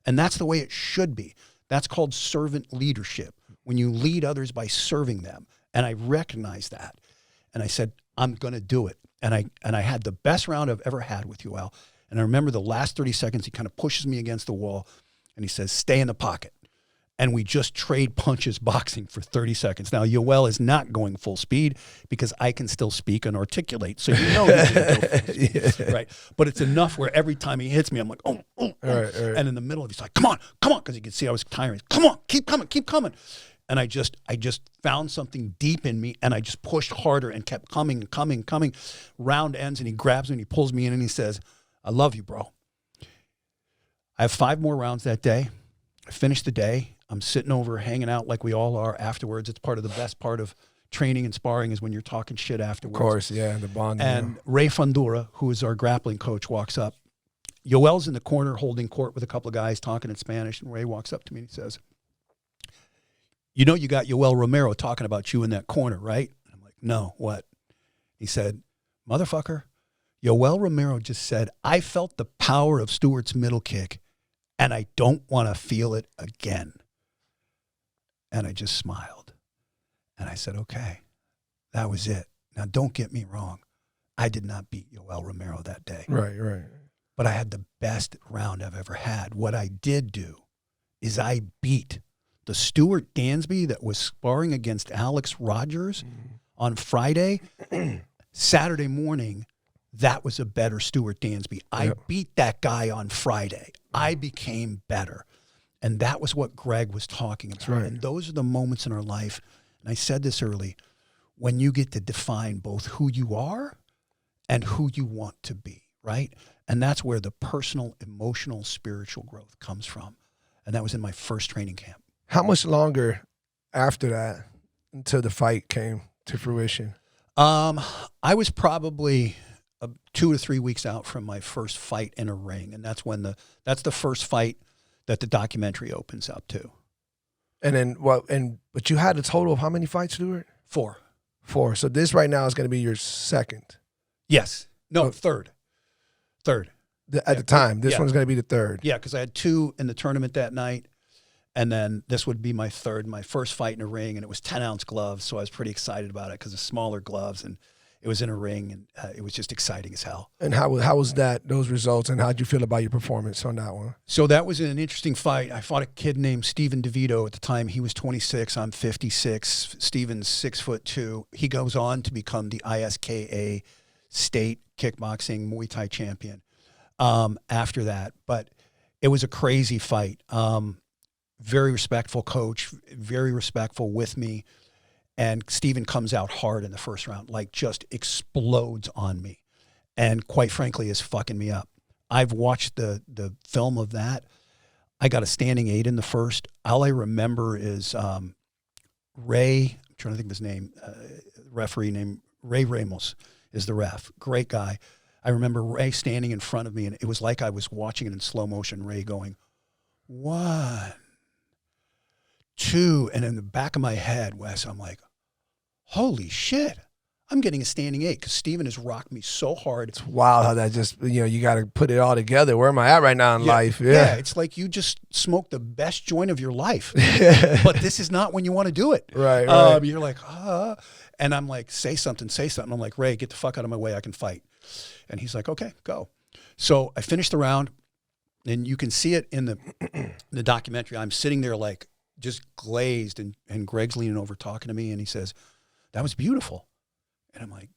And that's the way it should be. That's called servant leadership, when you lead others by serving them. And I recognize that. And I said, I'm going to do it. And I had the best round I've ever had with Yoel. And I remember the last 30 seconds, he kind of pushes me against the wall and he says, stay in the pocket. And we just trade punches boxing for 30 seconds. Now, Yoel is not going full speed because I can still speak and articulate. So you know he's going to go full speed, right? But it's enough where every time he hits me, I'm like, oh. Right. And in the middle of it, he's like, come on, because he could see I was tiring. Come on, keep coming. And I just found something deep in me, and I just pushed harder and kept coming. Round ends, and he grabs me and he pulls me in and he says, I love you, bro. I have 5 more rounds that day. I finished the day. I'm sitting over hanging out like we all are afterwards. It's part of the best part of training and sparring is when you're talking shit afterwards. Of course, yeah, the bond. And Ray Fundura, who is our grappling coach, walks up. Yoel's in the corner holding court with a couple of guys talking in Spanish, and Ray walks up to me and he says, you know you got Yoel Romero talking about you in that corner, right? I'm like, no, what? He said, motherfucker, Yoel Romero just said, I felt the power of Stuart's middle kick, and I don't want to feel it again. And I just smiled. And I said, okay, that was it. Now, don't get me wrong. I did not beat Yoel Romero that day. Right. But I had the best round I've ever had. What I did do is I beat the Stuart Dansby that was sparring against Alex Rogers on Friday. Saturday morning, that was a better Stuart Dansby. I beat that guy on Friday. I became better. And that was what Greg was talking about. Right. And those are the moments in our life, and I said this early, when you get to define both who you are and who you want to be, right? And that's where the personal, emotional, spiritual growth comes from. And that was in my first training camp. How much longer after that until the fight came to fruition? I was probably 2 to 3 weeks out from my first fight in a ring, and that's that's the first fight that the documentary opens up to. And then but you had a total of how many fights, Stuart? 4. 4. So this right now is going to be your second. Yes. No, third. At the time, this one's going to be the third. Yeah, because I had 2 in the tournament that night, and then this would be my third, my first fight in a ring, and it was 10-ounce gloves, so I was pretty excited about it because of smaller gloves, and it was in a ring, and it was just exciting as hell. And how was those results, and how did you feel about your performance on that one? So that was an interesting fight. I fought a kid named Steven DeVito at the time. He was 26. I'm 56. Steven's 6'2". He goes on to become the ISKA state kickboxing Muay Thai champion after that. But it was a crazy fight. Very respectful coach, very respectful with me. And Steven comes out hard in the first round, like just explodes on me. And quite frankly, is fucking me up. I've watched the film of that. I got a standing 8 in the first. All I remember is Ray, I'm trying to think of his name, referee named Ray Ramos is the ref. Great guy. I remember Ray standing in front of me, and it was like I was watching it in slow motion, Ray going, 1, 2, and in the back of my head, Wes, I'm like, holy shit, I'm getting a standing 8 because Steven has rocked me so hard. It's wild how that just, you got to put it all together. Where am I at right now in life? Yeah, it's like you just smoked the best joint of your life, but this is not when you want to do it. Right. You're like, and I'm like, say something. I'm like, Ray, get the fuck out of my way. I can fight. And he's like, okay, go. So I finished the round, and you can see it in the documentary. I'm sitting there like just glazed, and Greg's leaning over talking to me, and he says, that was beautiful. And I'm like,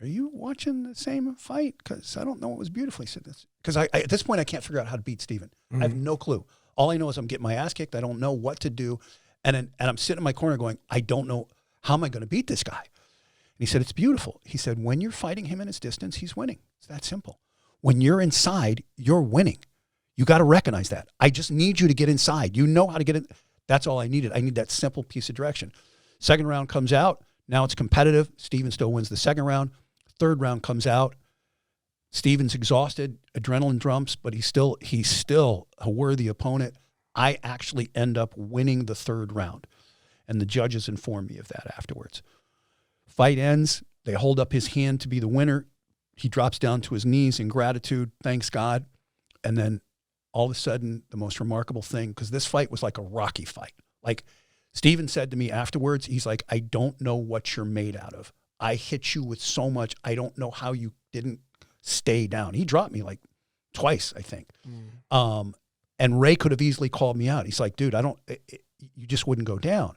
are you watching the same fight? Because I don't know what was beautiful. He said this. Because at this point, I can't figure out how to beat Steven. I have no clue. All I know is I'm getting my ass kicked. I don't know what to do. And I'm sitting in my corner going, I don't know, how am I going to beat this guy? And he said, it's beautiful. He said, when you're fighting him in his distance, he's winning. It's that simple. When you're inside, you're winning. You got to recognize that. I just need you to get inside. You know how to get in. That's all I needed. I need that simple piece of direction. Second round comes out. Now it's competitive. Steven still wins the second round. Third round comes out. Steven's exhausted, adrenaline dumps, but he's still a worthy opponent. I actually end up winning the third round, and the judges inform me of that afterwards. Fight ends. They hold up his hand to be the winner. He drops down to his knees in gratitude, thanks God, and then all of a sudden, the most remarkable thing, because this fight was like a Rocky fight. Like Steven said to me afterwards, he's like, I don't know what you're made out of. I hit you with so much. I don't know how you didn't stay down. He dropped me like twice, I think. And Ray could have easily called me out. He's like, dude, you just wouldn't go down.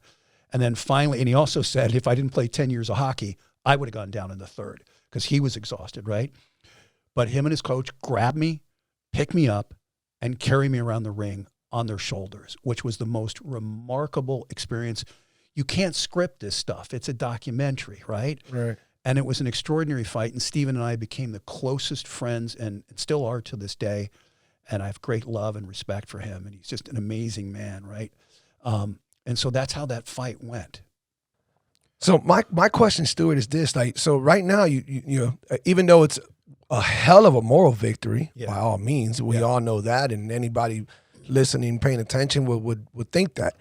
And then finally, and he also said, if I didn't play 10 years of hockey, I would have gone down in the third because he was exhausted, right? But him and his coach grabbed me, picked me up, and carry me around the ring on their shoulders, which was the most remarkable experience. You can't script this stuff. It's a documentary, right? Right. And it was an extraordinary fight, and Steven and I became the closest friends and still are to this day, and I have great love and respect for him, and he's just an amazing man, right? And so that's how that fight went. So my question, Stuart, is this: like, so right now, you even though it's a hell of a moral victory, by all means, we all know that, and anybody listening, paying attention would think that.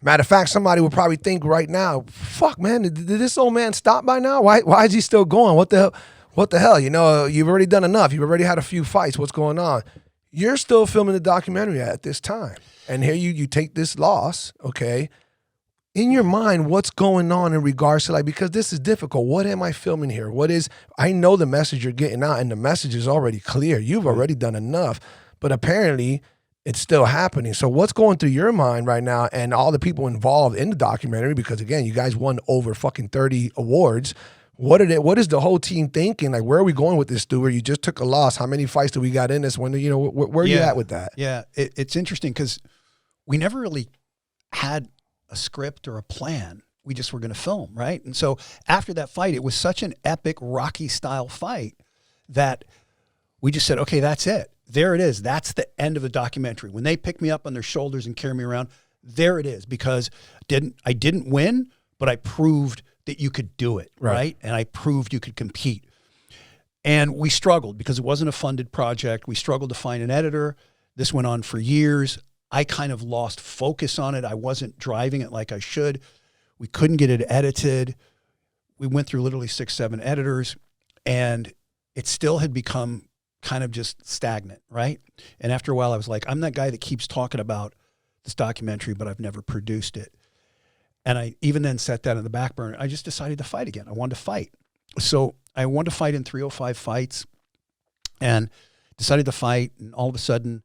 Matter of fact, somebody would probably think right now, fuck, man, did this old man stop by now? Why is he still going? What the hell? You've already done enough. You've already had a few fights. What's going on? You're still filming the documentary at this time. And here you take this loss, okay? In your mind, what's going on in regards to, like, because this is difficult. What am I filming here? I know the message you're getting out, and the message is already clear. You've already done enough. But apparently it's still happening. So what's going through your mind right now and all the people involved in the documentary? Because again, you guys won over fucking 30 awards. What is the whole team thinking? Like, where are we going with this, Stuart? You just took a loss. How many fights do we got in this one? Where are you at with that? Yeah, it's interesting because we never really had a script or a plan. We just were going to film, right? And so after that fight, it was such an epic Rocky style fight that we just said, okay, that's it. there it is. That's the end of the documentary. When they pick me up on their shoulders and carry me around, there it is, because I didn't win, but I proved that you could do it, right? And I proved you could compete. And we struggled because it wasn't a funded project. We struggled to find an editor. This went on for years. I kind of lost focus on it. I wasn't driving it like I should. We couldn't get it edited. We went through literally 6, 7 editors, and it still had become kind of just stagnant, right? And after a while, I was like, I'm that guy that keeps talking about this documentary, but I've never produced it. And I even then set that in the back burner. I just decided to fight again. I wanted to fight. So I wanted to fight in 305 fights and decided to fight. And all of a sudden,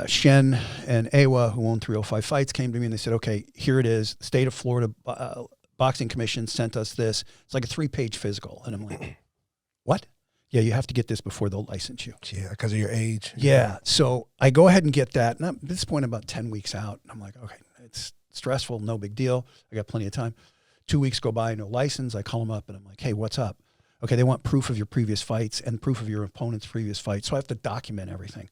Shen and Awa, who own 305 fights, came to me and they said, okay, here it is. The state of Florida Boxing Commission sent us this. It's like a 3-page physical. And I'm like, what? Yeah, you have to get this before they'll license you. Yeah, because of your age. Yeah. So I go ahead and get that. And at this point, I'm about 10 weeks out. And I'm like, okay, it's stressful, no big deal. I got plenty of time. 2 weeks go by, no license. I call them up and I'm like, hey, what's up? Okay, they want proof of your previous fights and proof of your opponent's previous fights. So I have to document everything.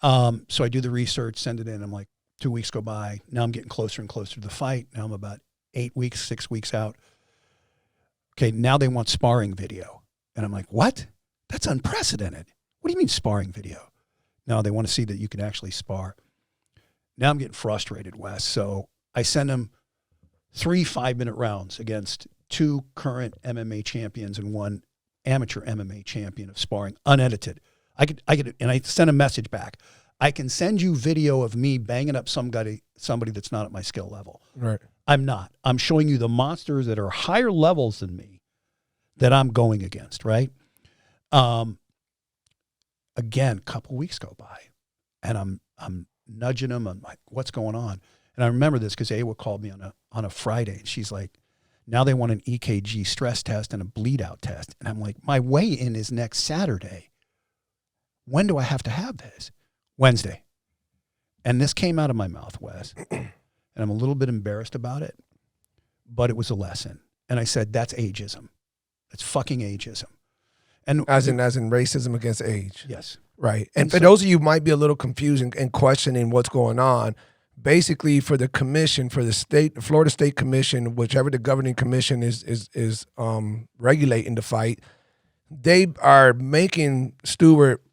So I do the research, send it in. I'm like, 2 weeks go by. Now I'm getting closer and closer to the fight. Now I'm about 8 weeks, 6 weeks out. Okay, now they want sparring video. And I'm like, what? That's unprecedented. What do you mean sparring video? No, they want to see that you can actually spar. Now I'm getting frustrated, Wes. So I send them 3 5-minute rounds against 2 current MMA champions and 1 amateur MMA champion of sparring, unedited. I could, and I send a message back. I can send you video of me banging up somebody that's not at my skill level. Right. I'm not. I'm showing you the monsters that are higher levels than me that I'm going against, right? Again, a couple weeks go by, and I'm nudging them. I'm like, what's going on? And I remember this because Awa called me on a Friday, and she's like, now they want an EKG stress test and a bleed out test. And I'm like, my weigh-in is next Saturday. When do I have to have this? Wednesday. And this came out of my mouth, Wes, and I'm a little bit embarrassed about it, but it was a lesson. And I said, that's ageism. That's fucking ageism. And As in racism against age. yes. Right. And for those of you who might be a little confused and questioning what's going on, basically for the commission, for the Florida State Commission, whichever the governing commission is regulating the fight, they are making Stuart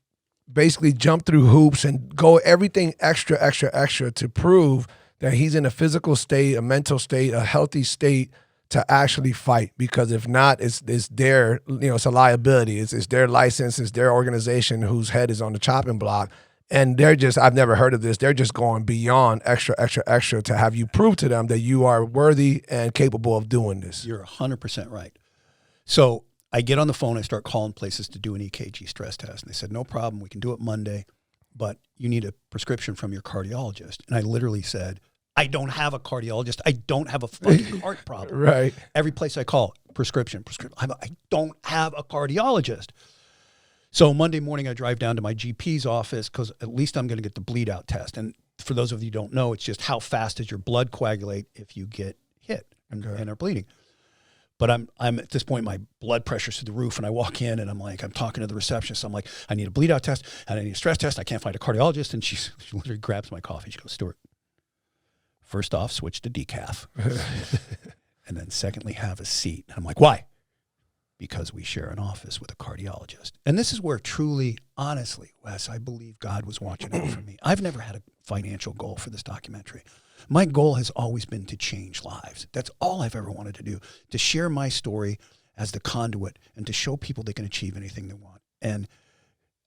basically jump through hoops and go everything extra to prove that he's in a physical state, a mental state, a healthy state to actually fight. Because if not, it's their, it's a liability. It's their license, it's their organization whose head is on the chopping block. And they're just, I've never heard of this, they're just going beyond extra to have you prove to them that you are worthy and capable of doing this. You're 100% right. So I get on the phone, I start calling places to do an EKG stress test. And they said, no problem, we can do it Monday, but you need a prescription from your cardiologist. And I literally said, I don't have a cardiologist. I don't have a fucking heart problem. Right. Every place I call, prescription. I don't have a cardiologist. So Monday morning, I drive down to my GP's office because at least I'm going to get the bleed out test. And for those of you who don't know, it's just how fast does your blood coagulate if you get hit and are bleeding. But I'm at this point, my blood pressure's through the roof, and I walk in and I'm talking to the receptionist. I'm like, I need a bleed out test and I need a stress test. I can't find a cardiologist. And she literally grabs my coffee. She goes, Stuart, first off, switch to decaf. And then secondly, have a seat. And I'm like, why? Because we share an office with a cardiologist. And this is where truly, honestly, Wes, I believe God was watching out for me. I've never had a financial goal for this documentary. My goal has always been to change lives. That's all I've ever wanted to do, to share my story as the conduit and to show people they can achieve anything they want. And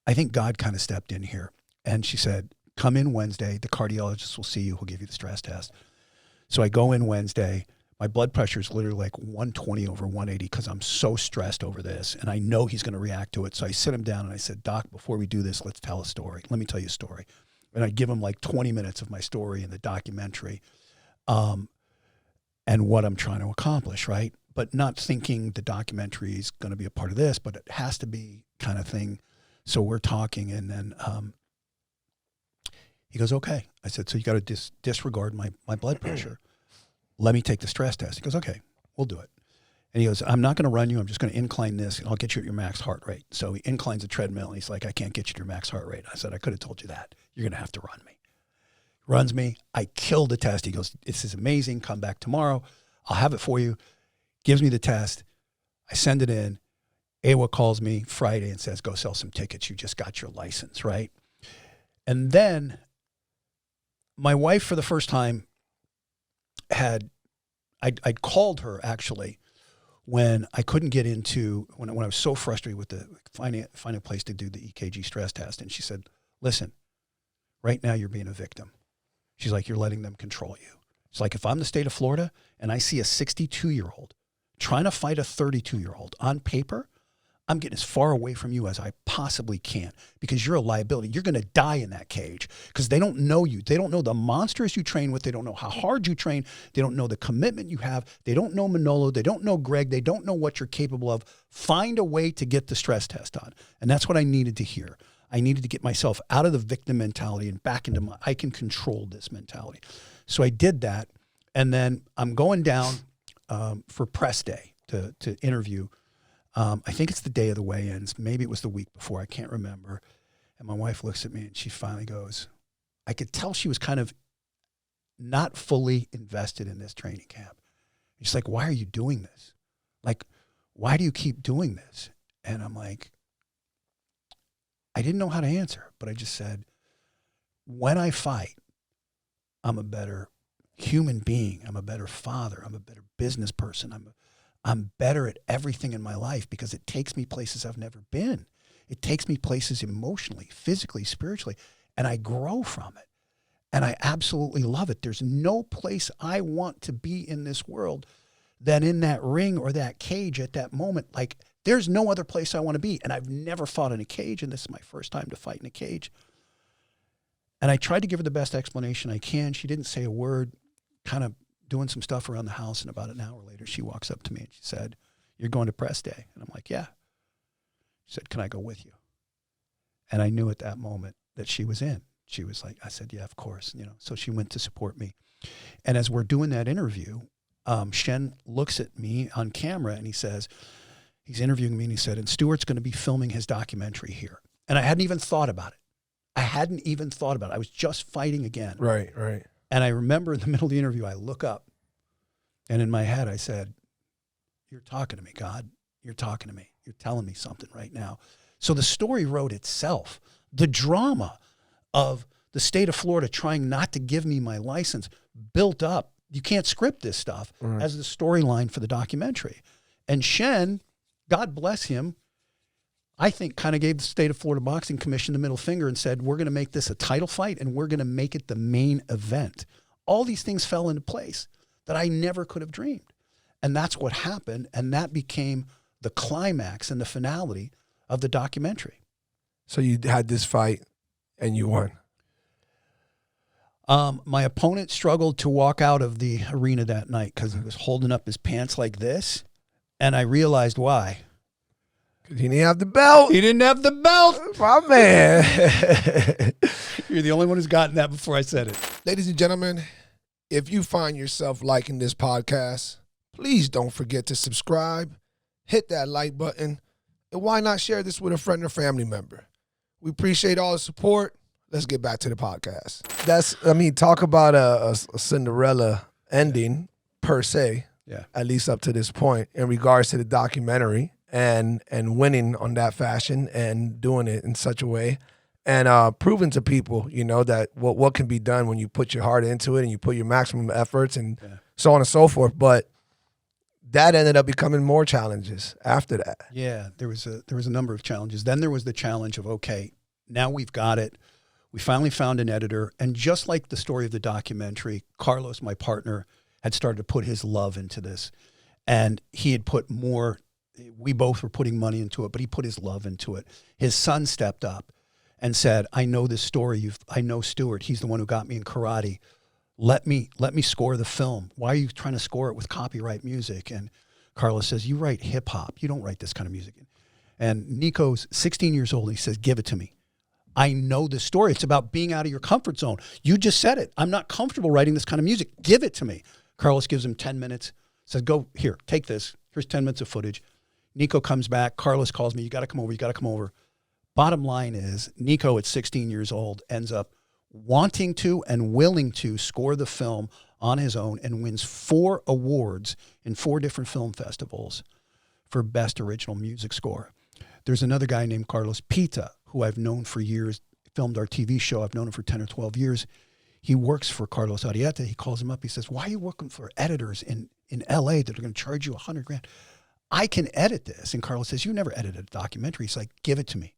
I think God kind of stepped in here. And she said, come in Wednesday. The cardiologist will see you. He'll give you the stress test. So I go in Wednesday. My blood pressure is literally like 120 over 180 because I'm so stressed over this. And I know he's going to react to it. So I sit him down and I said, Doc, before we do this, let's tell a story. Let me tell you a story. And I give him like 20 minutes of my story in the documentary and what I'm trying to accomplish, right? But not thinking the documentary is going to be a part of this, but it has to be kind of thing. So we're talking and then he goes, okay. I said, so you got to disregard my blood pressure. Let me take the stress test. He goes, okay, we'll do it. And he goes, I'm not going to run you. I'm just going to incline this, and I'll get you at your max heart rate. So he inclines the treadmill, and he's like, I can't get you to your max heart rate. I said, I could have told you that. You're going to have to run me. Runs me. I killed the test. He goes, this is amazing. Come back tomorrow. I'll have it for you. Gives me the test. I send it in. AWA calls me Friday and says, go sell some tickets. You just got your license, right? And then my wife, for the first time, I'd called her actually when I couldn't get into, when I was so frustrated with finding a place to do the EKG stress test. And she said, listen, right now you're being a victim. She's like, you're letting them control you. It's like, if I'm the state of Florida and I see a 62-year-old trying to fight a 32-year-old on paper, I'm getting as far away from you as I possibly can because you're a liability. You're going to die in that cage because they don't know you. They don't know the monsters you train with. They don't know how hard you train. They don't know the commitment you have. They don't know Manolo. They don't know Greg. They don't know what you're capable of. Find a way to get the stress test on. And that's what I needed to hear. I needed to get myself out of the victim mentality and back into I can control this mentality. So I did that. And then I'm going down for press day to interview. I think it's the day of the weigh-ins. Maybe it was the week before. I can't remember. And my wife looks at me and she finally goes, I could tell she was kind of not fully invested in this training camp. She's like, why are you doing this? Like, why do you keep doing this? And I'm like, I didn't know how to answer, but I just said, when I fight, I'm a better human being. I'm a better father. I'm a better business person. I'm better at everything in my life because it takes me places I've never been. It takes me places emotionally, physically, spiritually, and I grow from it. And I absolutely love it. There's no place I want to be in this world than in that ring or that cage at that moment. Like, there's no other place I want to be. And I've never fought in a cage, and this is my first time to fight in a cage. And I tried to give her the best explanation I can. She didn't say a word, kind of doing some stuff around the house, and about an hour later, she walks up to me and she said, you're going to press day? And I'm like, yeah. She said, can I go with you? And I knew at that moment that she was in. She was like, I said, yeah, of course. You know, so she went to support me. And as we're doing that interview, Shen looks at me on camera and he says, he's interviewing me and he said, and Stuart's going to be filming his documentary here. And I hadn't even thought about it. I was just fighting again. Right. And I remember in the middle of the interview, I look up and in my head, I said, you're talking to me, God. You're talking to me. You're telling me something right now. So the story wrote itself. The drama of the state of Florida trying not to give me my license built up. You can't script this stuff as the storyline for the documentary. And Shen, God bless him, I think kind of gave the state of Florida Boxing Commission the middle finger and said, we're going to make this a title fight and we're going to make it the main event. All these things fell into place that I never could have dreamed. And that's what happened. And that became the climax and the finality of the documentary. So you had this fight and you won. My opponent struggled to walk out of the arena that night because he was holding up his pants like this. And I realized why. Because he didn't have the belt. He didn't have the belt. My man. You're the only one who's gotten that before I said it. Ladies and gentlemen, if you find yourself liking this podcast, please don't forget to subscribe, hit that like button, and why not share this with a friend or family member? We appreciate all the support. Let's get back to the podcast. Talk about a Cinderella ending, per se, at least up to this point, in regards to the documentary and winning on that fashion and doing it in such a way and proving to people, you know, that what can be done when you put your heart into it and you put your maximum efforts and so on and so forth. But that ended up becoming more challenges after that. Yeah, there was a number of challenges. Then there was the challenge of, okay, now we've got it. We finally found an editor. And just like the story of the documentary, Carlos, my partner, had started to put his love into this. And he had put more, we both were putting money into it, but he put his love into it. His son stepped up and said, I know this story. I know Stuart. He's the one who got me in karate. Let me score the film. Why are you trying to score it with copyright music? And Carlos says, you write hip hop. You don't write this kind of music. And Nico's 16 years old. And he says, give it to me. I know this story. It's about being out of your comfort zone. You just said it. I'm not comfortable writing this kind of music. Give it to me. Carlos gives him 10 minutes, says, go here, take this. Here's 10 minutes of footage. Nico comes back. Carlos calls me. You got to come over. You got to come over. Bottom line is Nico at 16 years old ends up wanting to and willing to score the film on his own and wins 4 awards in 4 different film festivals for Best Original Music Score. There's another guy named Carlos Cheetah, who I've known for years, filmed our TV show. I've known him for 10 or 12 years. He works for Carlos Arrieta. He calls him up. He says, why are you working for editors in LA that are going to charge you $100,000? I can edit this. And Carlos says, you never edited a documentary. He's like, give it to me.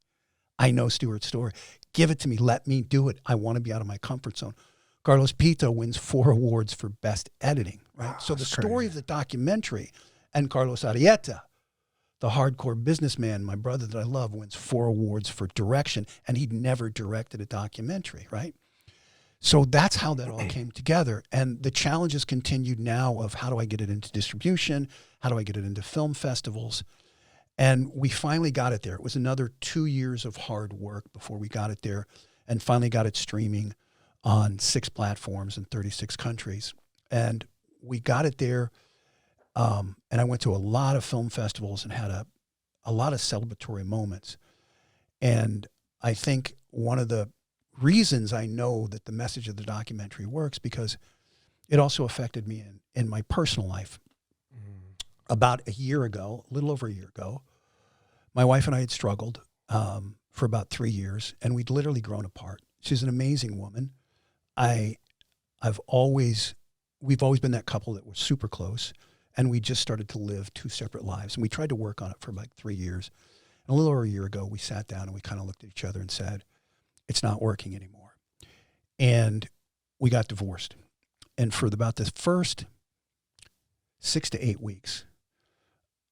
I know Stuart's story. Give it to me. Let me do it. I want to be out of my comfort zone. Carlos Cheetah wins 4 awards for best editing, right? Wow, So the that's story crazy. of the documentary, and Carlos Arrieta, the hardcore businessman, my brother that I love, wins 4 awards for direction, and he'd never directed a documentary, right? So that's how that all came together. And the challenges continued now of how do I get it into distribution? How do I get it into film festivals? And we finally got it there. It was another 2 years of hard work before we got it there, and finally got it streaming on 6 platforms in 36 countries. And we got it there. And I went to a lot of film festivals and had a lot of celebratory moments. And I think one of the reasons I know that the message of the documentary works, because it also affected me in my personal life. About a year ago, a little over a year ago, my wife and I had struggled for about 3 years, and we'd literally grown apart. She's an amazing woman. We've always been that couple that was super close, and we just started to live 2 separate lives. And we tried to work on it for like 3 years. And a little over a year ago, we sat down and we kind of looked at each other and said, it's not working anymore. And we got divorced. And for about the first 6 to 8 weeks,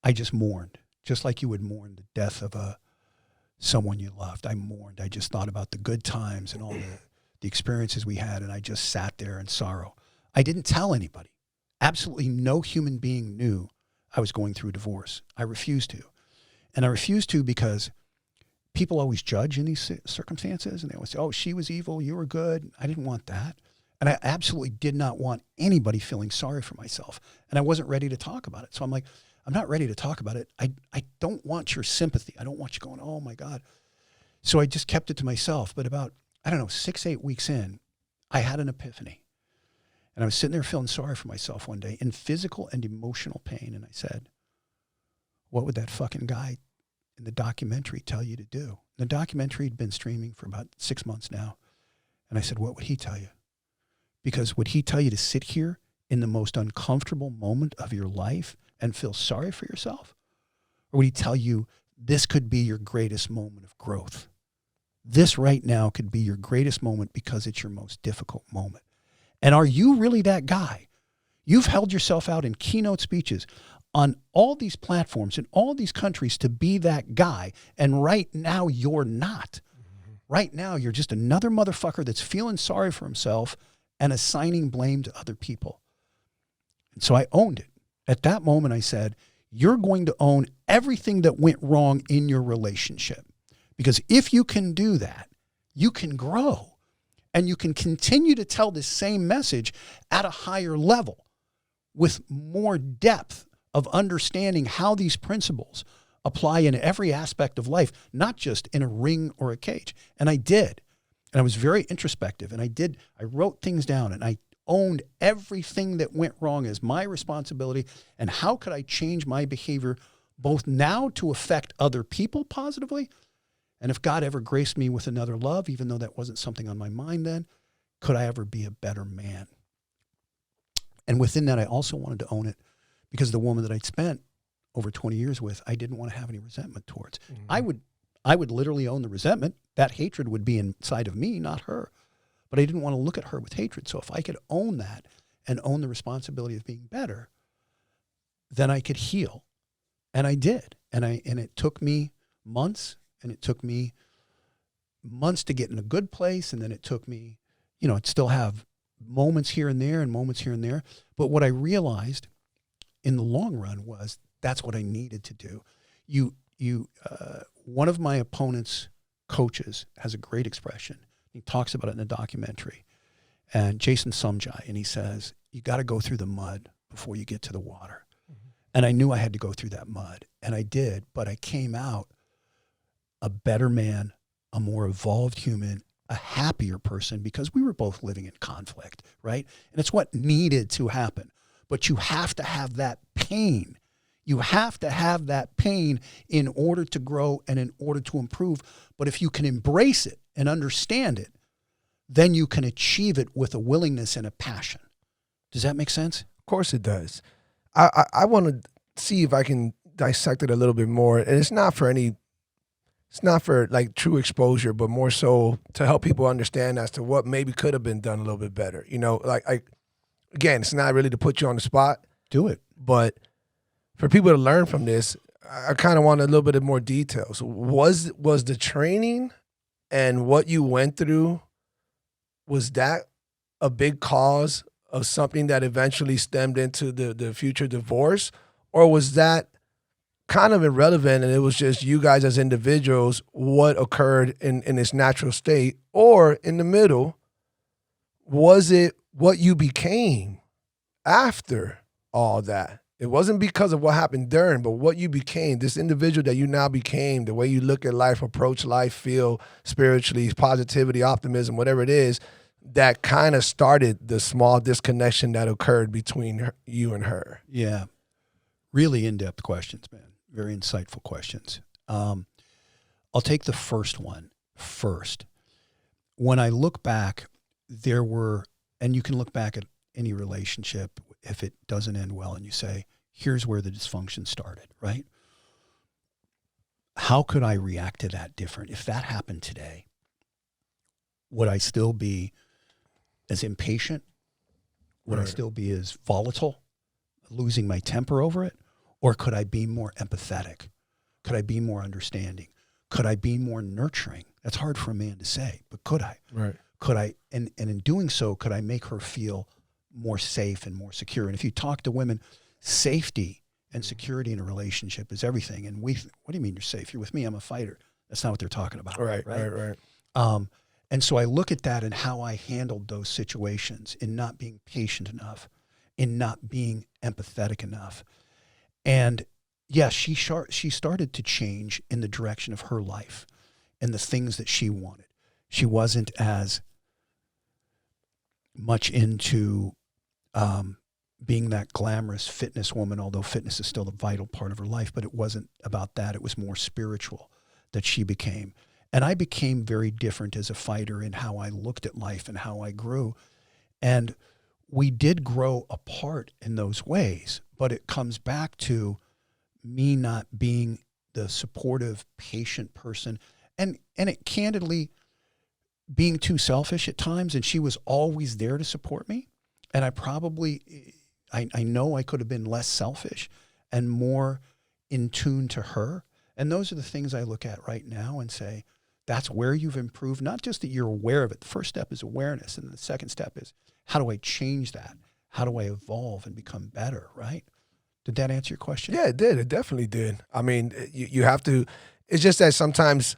I just mourned, just like you would mourn the death of someone you loved. I mourned. I just thought about the good times and all the experiences we had, and I just sat there in sorrow. I didn't tell anybody. Absolutely no human being knew I was going through divorce. I refused to. And I refused to because people always judge in these circumstances, and they always say, oh, she was evil, you were good. I didn't want that. And I absolutely did not want anybody feeling sorry for myself. And I wasn't ready to talk about it. So I'm like, I'm not ready to talk about it. I don't want your sympathy. I don't want you going, oh my God. So I just kept it to myself. But about, 6, 8 weeks in, I had an epiphany. And I was sitting there feeling sorry for myself one day in physical and emotional pain. And I said, what would that fucking guy in the documentary tell you to do? The documentary had been streaming for about 6 months now. And I said, what would he tell you? Because would he tell you to sit here in the most uncomfortable moment of your life and feel sorry for yourself? Or would he tell you this could be your greatest moment of growth? This right now could be your greatest moment because it's your most difficult moment. And are you really that guy? You've held yourself out in keynote speeches on all these platforms in all these countries to be that guy. And right now you're not. Right now you're just another motherfucker that's feeling sorry for himself and assigning blame to other people. And so I owned it. At that moment, I said, you're going to own everything that went wrong in your relationship. Because if you can do that, you can grow. And you can continue to tell this same message at a higher level with more depth of understanding how these principles apply in every aspect of life, not just in a ring or a cage. And I did. And I was very introspective, and I wrote things down, and I owned everything that went wrong as my responsibility, and how could I change my behavior both now to affect other people positively, and if God ever graced me with another love, even though that wasn't something on my mind then, could I ever be a better man? And within that, I also wanted to own it because the woman that I'd spent over 20 years with, I didn't want to have any resentment towards. Mm-hmm. I would literally own the resentment. That hatred would be inside of me, not her. But I didn't want to look at her with hatred. So if I could own that and own the responsibility of being better, then I could heal. And I did. And it took me months, and it took me months to get in a good place. And then it took me, I'd still have moments here and there and moments here and there. But what I realized in the long run was that's what I needed to do. One of my opponent's coaches has a great expression. He talks about it in the documentary, and Jason Sumjai, and he says, you got to go through the mud before you get to the water. Mm-hmm. And I knew I had to go through that mud, and I did, but I came out a better man, a more evolved human, a happier person, because we were both living in conflict, right? And it's what needed to happen. But you have to have that pain. You have to have that pain in order to grow and in order to improve. But if you can embrace it and understand it, then you can achieve it with a willingness and a passion. Does that make sense? Of course it does. I want to see if I can dissect it a little bit more. And it's not for like true exposure, but more so to help people understand as to what maybe could have been done a little bit better. You know, again, it's not really to put you on the spot. Do it. But for people to learn from this, I kind of want a little bit of more details. Was the training and what you went through, was that a big cause of something that eventually stemmed into the future divorce? Or was that kind of irrelevant and it was just you guys as individuals, what occurred in its natural state? Or in the middle, was it what you became after all that? It wasn't because of what happened during, but what you became, this individual that you now became, the way you look at life, approach life, feel spiritually, positivity, optimism, whatever it is, that kind of started the small disconnection that occurred between you and her. Yeah. Really in-depth questions, man. Very insightful questions. I'll take the first one first. When I look back, there were, and you can look back at any relationship if it doesn't end well and you say, here's where the dysfunction started, right? How could I react to that different? If that happened today, would I still be as impatient? Would I still be as volatile, losing my temper over it? Or could I be more empathetic? Could I be more understanding? Could I be more nurturing? That's hard for a man to say, but could I? Right. Could I, and in doing so, could I make her feel more safe and more secure? And if you talk to women, safety and security in a relationship is everything. And what do you mean you're safe? You're with me, I'm a fighter. That's not what they're talking about. Right. And so I look at that and how I handled those situations in not being patient enough, in not being empathetic enough. And yes, she started to change in the direction of her life and the things that she wanted. She wasn't as much into being that glamorous fitness woman, although fitness is still a vital part of her life, but it wasn't about that. It was more spiritual that she became. And I became very different as a fighter in how I looked at life and how I grew. And we did grow apart in those ways, but it comes back to me not being the supportive, patient person, and it candidly being too selfish at times. And she was always there to support me. And I know I could have been less selfish and more in tune to her. And those are the things I look at right now and say, that's where you've improved. Not just that you're aware of it. The first step is awareness. And the second step is, how do I change that? How do I evolve and become better, right? Did that answer your question? Yeah, it did. It definitely did. I mean, you have to, it's just that sometimes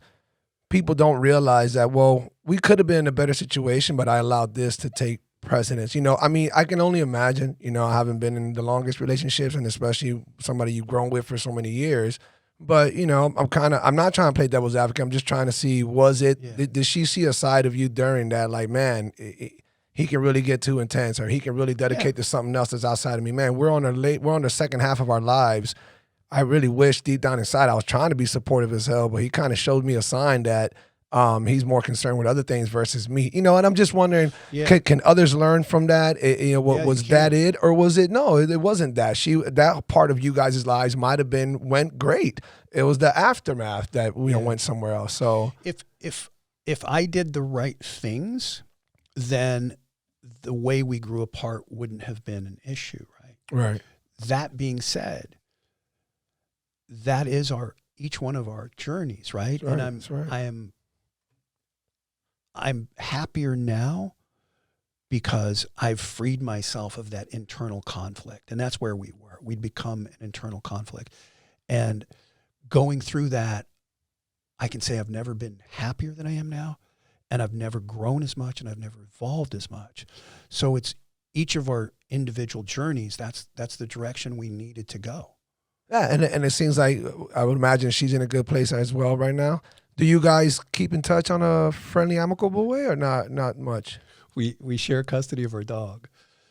people don't realize that, well, we could have been in a better situation, but I allowed this to take precedence. You know, I mean, I can only imagine, you know, I haven't been in the longest relationships, and especially somebody you've grown with for so many years. But, you know, I'm not trying to play devil's advocate. I'm just trying to see, did she see a side of you during that? Like, man, he can really get too intense, or he can really dedicate to something else that's outside of me. Man, we're on the second half of our lives. I really wish deep down inside I was trying to be supportive as hell, but he kind of showed me a sign that he's more concerned with other things versus me. You know, and I'm just wondering, can others learn from that? Was that it, or was it? No, it wasn't that. That part of you guys' lives might have went great. It was the aftermath that went somewhere else. So if I did the right things, then the way we grew apart wouldn't have been an issue, right? Right. That being said, that is each one of our journeys, right? Right, And I'm happier now because I've freed myself of that internal conflict. And that's where we were. We'd become an internal conflict. And going through that, I can say I've never been happier than I am now. And I've never grown as much, and I've never evolved as much. So it's each of our individual journeys, that's the direction we needed to go. Yeah, and it seems like I would imagine she's in a good place as well right now. Do you guys keep in touch on a friendly, amicable way or not much? We share custody of our dog.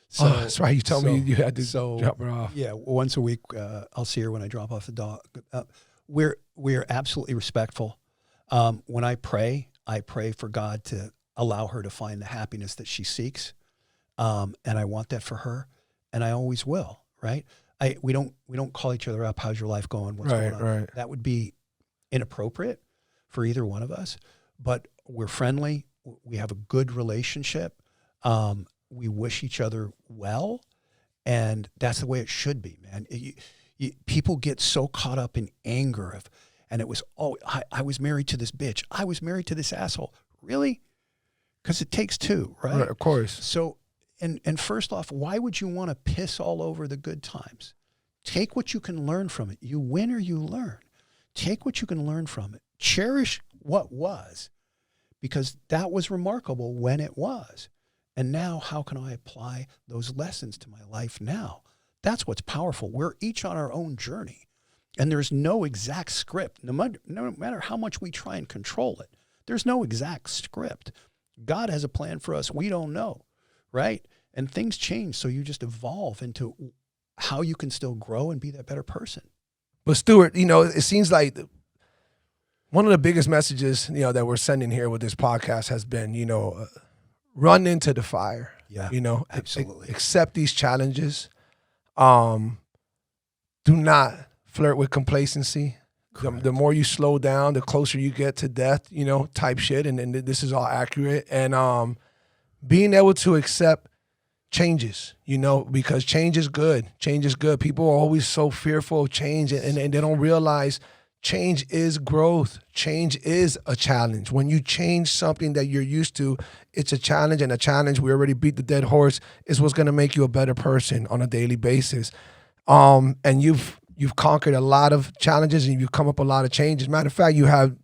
So, that's right. You told me you had to drop her off. Yeah, once a week I'll see her when I drop off the dog. We're absolutely respectful. When I pray for God to allow her to find the happiness that she seeks, and I want that for her, and I always will. Right? We don't call each other up. How's your life going? What's going on? Right. That would be inappropriate for either one of us. But we're friendly. We have a good relationship. We wish each other well, and that's the way it should be, man. People get so caught up in anger and it was, I was married to this bitch. I was married to this asshole. Really? Because it takes two, right? Of course. So, and first off, why would you want to piss all over the good times? Take what you can learn from it. You win or you learn. Take what you can learn from it. Cherish what was, because that was remarkable when it was. And now how can I apply those lessons to my life now? That's what's powerful. We're each on our own journey. And there's no exact script. No matter how much we try and control it, there's no exact script. God has a plan for us we don't know, right? And things change, so you just evolve into how you can still grow and be that better person. But Stuart, it seems like one of the biggest messages, that we're sending here with this podcast has been, run into the fire. Yeah, absolutely. Accept these challenges. Do not flirt with complacency. The more you slow down, the closer you get to death, type shit. And this is all accurate. And being able to accept changes, because change is good. Change is good. People are always so fearful of change, and they don't realize change is growth. Change is a challenge. When you change something that you're used to, it's a challenge, and a challenge, we already beat the dead horse, is what's going to make you a better person on a daily basis. And you've conquered a lot of challenges, and you've come up a lot of changes. Matter of fact, you had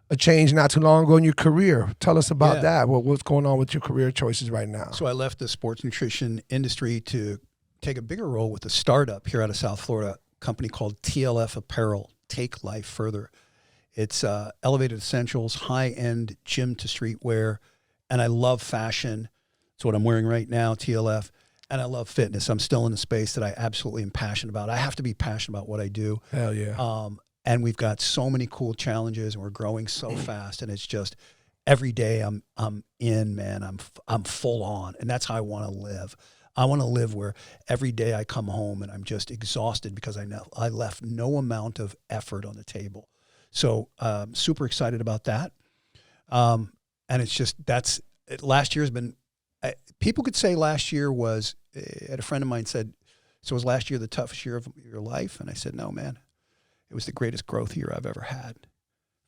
a change not too long ago in your career. Tell us about that. What's going on with your career choices right now? So I left the sports nutrition industry to take a bigger role with a startup here out of South Florida, a company called TLF Apparel, Take Life Further. It's elevated essentials, high-end gym to street wear, and I love fashion. It's what I'm wearing right now, TLF, and I love fitness. I'm still in a space that I absolutely am passionate about. I have to be passionate about what I do. Hell yeah. And we've got so many cool challenges, and we're growing so fast, and it's just every day I'm in, man. I'm full on, and that's how I want to live. I want to live where every day I come home and I'm just exhausted because I know I left no amount of effort on the table. So super excited about that. And it's just last year has been. People could say last year was. A friend of mine said, "So was last year the toughest year of your life?" And I said, "No, man. It was the greatest growth year I've ever had,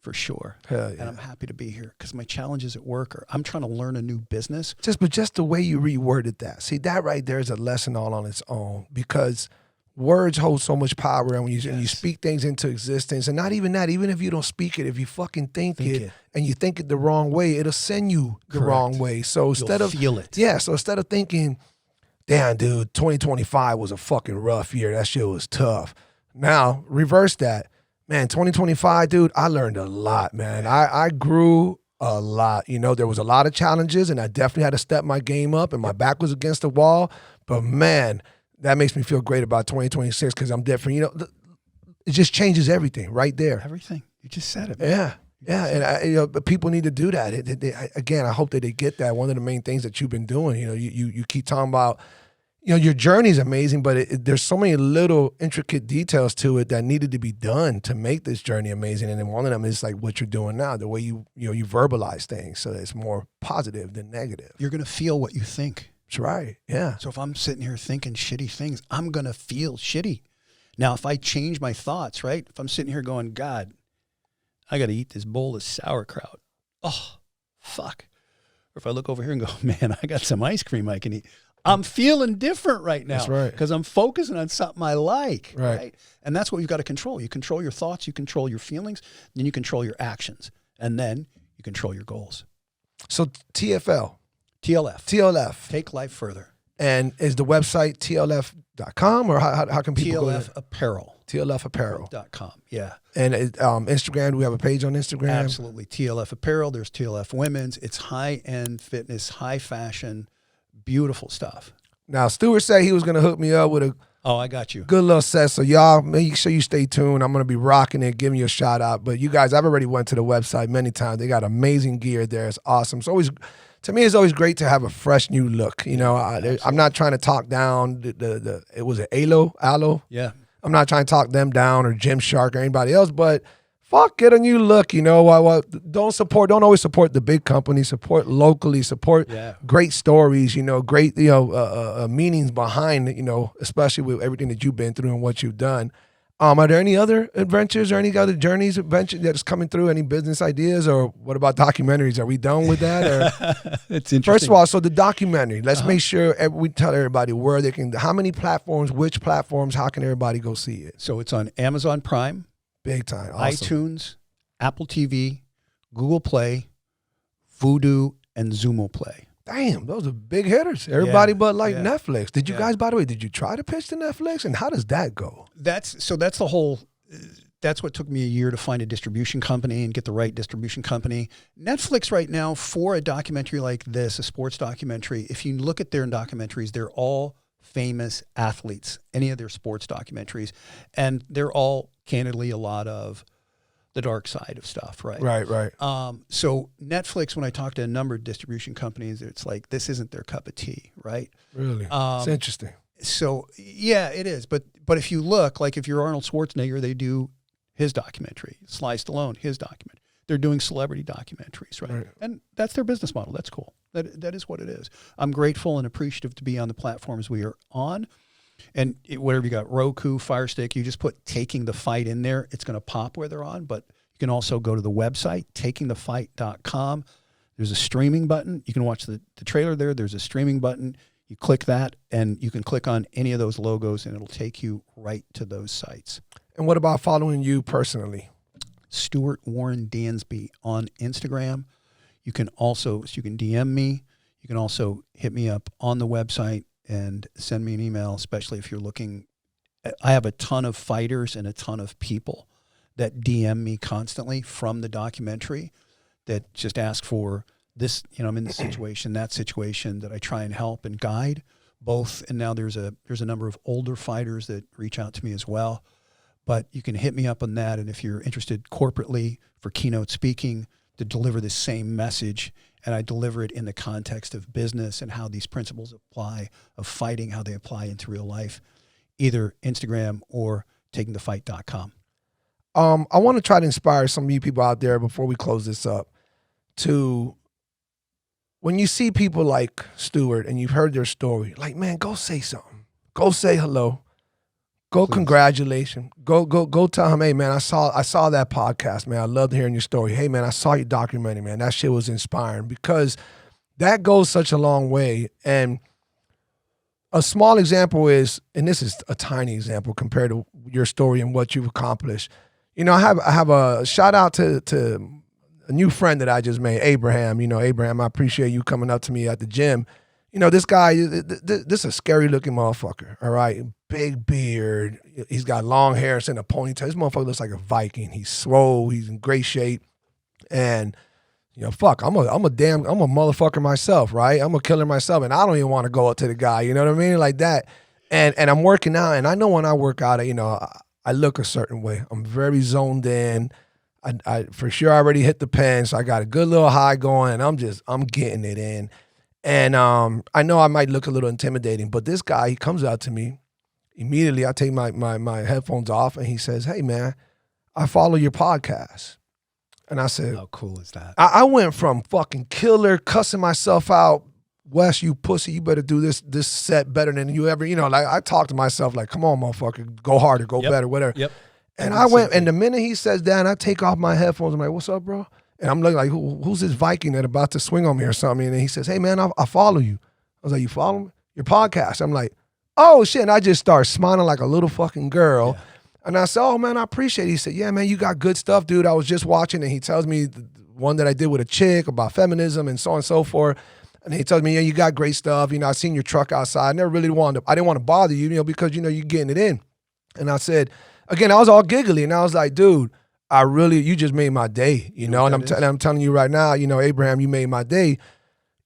for sure." Hell yeah. And I'm happy to be here because my challenges at work are I'm trying to learn a new business. Just the way you reworded that. See, that right there is a lesson all on its own, because words hold so much power, and when you speak things into existence, and not even that, even if you don't speak it, if you fucking think it and you think it the wrong way, it'll send you the wrong way. So instead of feel it. Yeah, so instead of thinking, damn, dude, 2025 was a fucking rough year. That shit was tough. Now, reverse that. Man, 2025, dude, I learned a lot, man. I grew a lot. There was a lot of challenges, and I definitely had to step my game up, and my back was against the wall. But, man, that makes me feel great about 2026 because I'm different. It just changes everything right there. Everything. You just said it, man. Yeah, and but people need to do that. Again, I hope that they get that. One of the main things that you've been doing, you keep talking about, your journey is amazing, but there's so many little intricate details to it that needed to be done to make this journey amazing. And then one of them is like what you're doing now, the way you verbalize things so that it's more positive than negative. You're going to feel what you think. That's right. Yeah. So if I'm sitting here thinking shitty things, I'm going to feel shitty. Now, if I change my thoughts, right? If I'm sitting here going, God, I got to eat this bowl of sauerkraut. Oh, fuck. Or if I look over here and go, man, I got some ice cream I can eat. I'm feeling different right now. That's right. Because I'm focusing on something I like. Right. And that's what you've got to control. You control your thoughts, you control your feelings, then you control your actions. And then you control your goals. So TLF. Take Life Further. And is the website TLF.com or how can people go TLF there? Apparel. TLFapparel.com. Yeah. And Instagram, do we have a page on Instagram? Absolutely. TLF Apparel. There's TLF Women's. It's high-end fitness, high fashion, beautiful stuff. Now, Stuart said he was going to hook me up with a Oh, I got you. good little set. So y'all, make sure you stay tuned. I'm going to be rocking it, giving you a shout out. But you guys, I've already went to the website many times. They got amazing gear there. It's awesome. It's always, to me, it's always great to have a fresh new look. You know, I'm not trying to talk down it was it Aloe? Yeah. I'm not trying to talk them down or Gymshark or anybody else, but fuck, get a new look. You know, don't always support the big companies. Support locally. Support great stories. You know, great meanings behind it. You know, especially with everything that you've been through and what you've done. Are there any other adventures or any other adventures that's coming through? Any business ideas, or what about documentaries? Are we done with that? Or? It's interesting. First of all, so the documentary. Let's make sure we tell everybody where they can. How many platforms? Which platforms? How can everybody go see it? So it's on Amazon Prime, Big time. Awesome. iTunes, Apple TV, Google Play, Vudu, and Zumo Play. Damn, those are big hitters. Everybody but Netflix. Did you Yeah. guys, by the way, did you try to pitch to Netflix? And how does that go? That's the whole. That's what took me a year to find a distribution company and get the right distribution company. Netflix right now, for a documentary like this, a sports documentary, if you look at their documentaries, they're all famous athletes, any of their sports documentaries, and they're all candidly a lot of the dark side of stuff, right? Right. So Netflix, when I talk to a number of distribution companies, it's like, this isn't their cup of tea, right? Really? It's interesting. So yeah, it is. But if you look, like if you're Arnold Schwarzenegger, they do his documentary. Sly Stallone, his documentary. They're doing celebrity documentaries, right? And that's their business model. That's cool. That is what it is. I'm grateful and appreciative to be on the platforms we are on. And whatever you got, Roku, Fire Stick, you just put Taking the Fight in there. It's going to pop where they're on. But you can also go to the website, takingthefight.com. There's a streaming button. You can watch the trailer there. There's a streaming button. You click that, and you can click on any of those logos, and it'll take you right to those sites. And what about following you personally? Stuart Warren Dansby on Instagram. You can DM me. You can also hit me up on the website and send me an email, especially if you're looking. I have a ton of fighters and a ton of people that DM me constantly from the documentary that just ask for this, I'm in this situation, that situation, that I try and help and guide both. And now there's a number of older fighters that reach out to me as well. But you can hit me up on that. And if you're interested corporately for keynote speaking to deliver the same message, and I deliver it in the context of business and how these principles apply of fighting, how they apply into real life, either Instagram or takingthefight.com. I want to try to inspire some of you people out there before we close this up to, when you see people like Stuart and you've heard their story, like, man, go say something. Go say hello. Go congratulations. Go tell him, hey man, I saw that podcast, man. I loved hearing your story. Hey man, I saw your documentary, man. That shit was inspiring, because that goes such a long way. And a small example is, and this is a tiny example compared to your story and what you've accomplished. I have a shout out to a new friend that I just made, Abraham. Abraham, I appreciate you coming up to me at the gym. This guy, this is a scary looking motherfucker, all right? Big beard. He's got long hair. It's in a ponytail. This motherfucker looks like a Viking. He's swole. He's in great shape. And, I'm a motherfucker myself, right? I'm a killer myself. And I don't even want to go up to the guy, you know what I mean? Like that. And I'm working out. And I know when I work out, I look a certain way. I'm very zoned in. I for sure already hit the pen. So I got a good little high going. And I'm getting it in. And I know I might look a little intimidating, but this guy, he comes out to me. Immediately, I take my headphones off, and he says, hey, man, I follow your podcast. And I said, how cool is that? I went from fucking killer, cussing myself out, Wes, you pussy, you better do this set better than you ever, like I talk to myself like, come on, motherfucker, go harder, go better, whatever. Yep. And I went, and the minute he says that, and I take off my headphones, I'm like, what's up, bro? And I'm looking like, who's this Viking that about to swing on me or something? And he says, hey, man, I follow you. I was like, you follow me? Your podcast? I'm like, oh, shit. And I just start smiling like a little fucking girl. Yeah. And I said, oh, man, I appreciate it. He said, yeah, man, you got good stuff, dude. I was just watching, and he tells me the one that I did with a chick about feminism and so on and so forth. And he told me, yeah, you got great stuff. You know, I seen your truck outside. I never really I didn't want to bother you, you know, because, you know, you're getting it in. And I said, again, I was all giggly. And I was like, dude, you just made my day, you know. And I'm telling you right now, you know, Abraham, you made my day.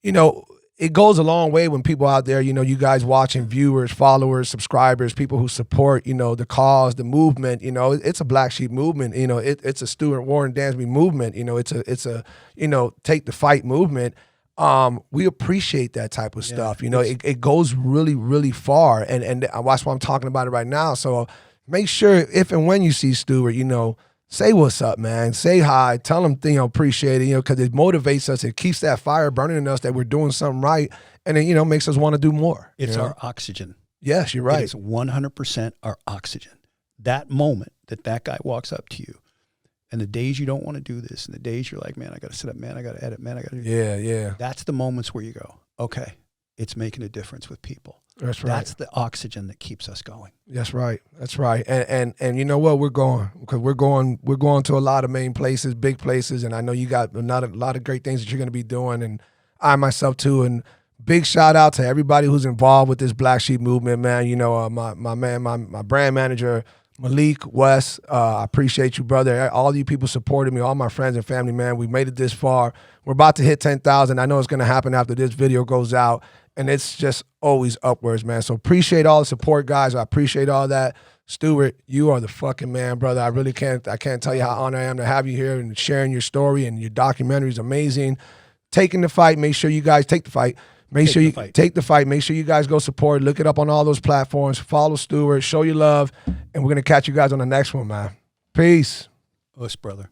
You know, it goes a long way when people out there, you know, you guys watching, viewers, followers, subscribers, people who support, you know, the cause, the movement. You know, it's a Black Sheep movement. You know, it's a Stuart Warren Dansby movement. You know, it's a you know, take the fight movement. We appreciate that type of stuff. You know, it goes really, really far, and that's why I'm talking about it right now. So make sure if and when you see Stuart, you know, say what's up, man. Say hi. Tell him, you know, appreciate it, you know, because it motivates us. It keeps that fire burning in us that we're doing something right, and it, you know, makes us want to do more. It's you know? our oxygen. Yes, you're right. It's 100% our oxygen. That moment that guy walks up to you, and the days you don't want to do this, and the days you're like, man, I got to sit up, man, I got to edit, man, I got to do this. Yeah. That's the moments where you go, okay, it's making a difference with people. That's right. That's the oxygen that keeps us going. That's right. That's right. And you know what? We're going to a lot of main places, big places, and I know you got a lot of great things that you're going to be doing, and I myself too. And big shout out to everybody who's involved with this Black Sheep movement, man. You know, my man, my brand manager, Malik, Wes, I appreciate you, brother. All you people supported me, all my friends and family, man. We made it this far. We're about to hit 10,000. I know it's going to happen after this video goes out. And it's just always upwards, man. So appreciate all the support, guys. I appreciate all that. Stuart, you are the fucking man, brother. I can't tell you how honored I am to have you here and sharing your story, and your documentary is amazing. Taking the fight, make sure you guys take the fight. Take the fight. Make sure you guys go support. Look it up on all those platforms. Follow Stuart. Show your love. And we're going to catch you guys on the next one, man. Peace. Us, brother.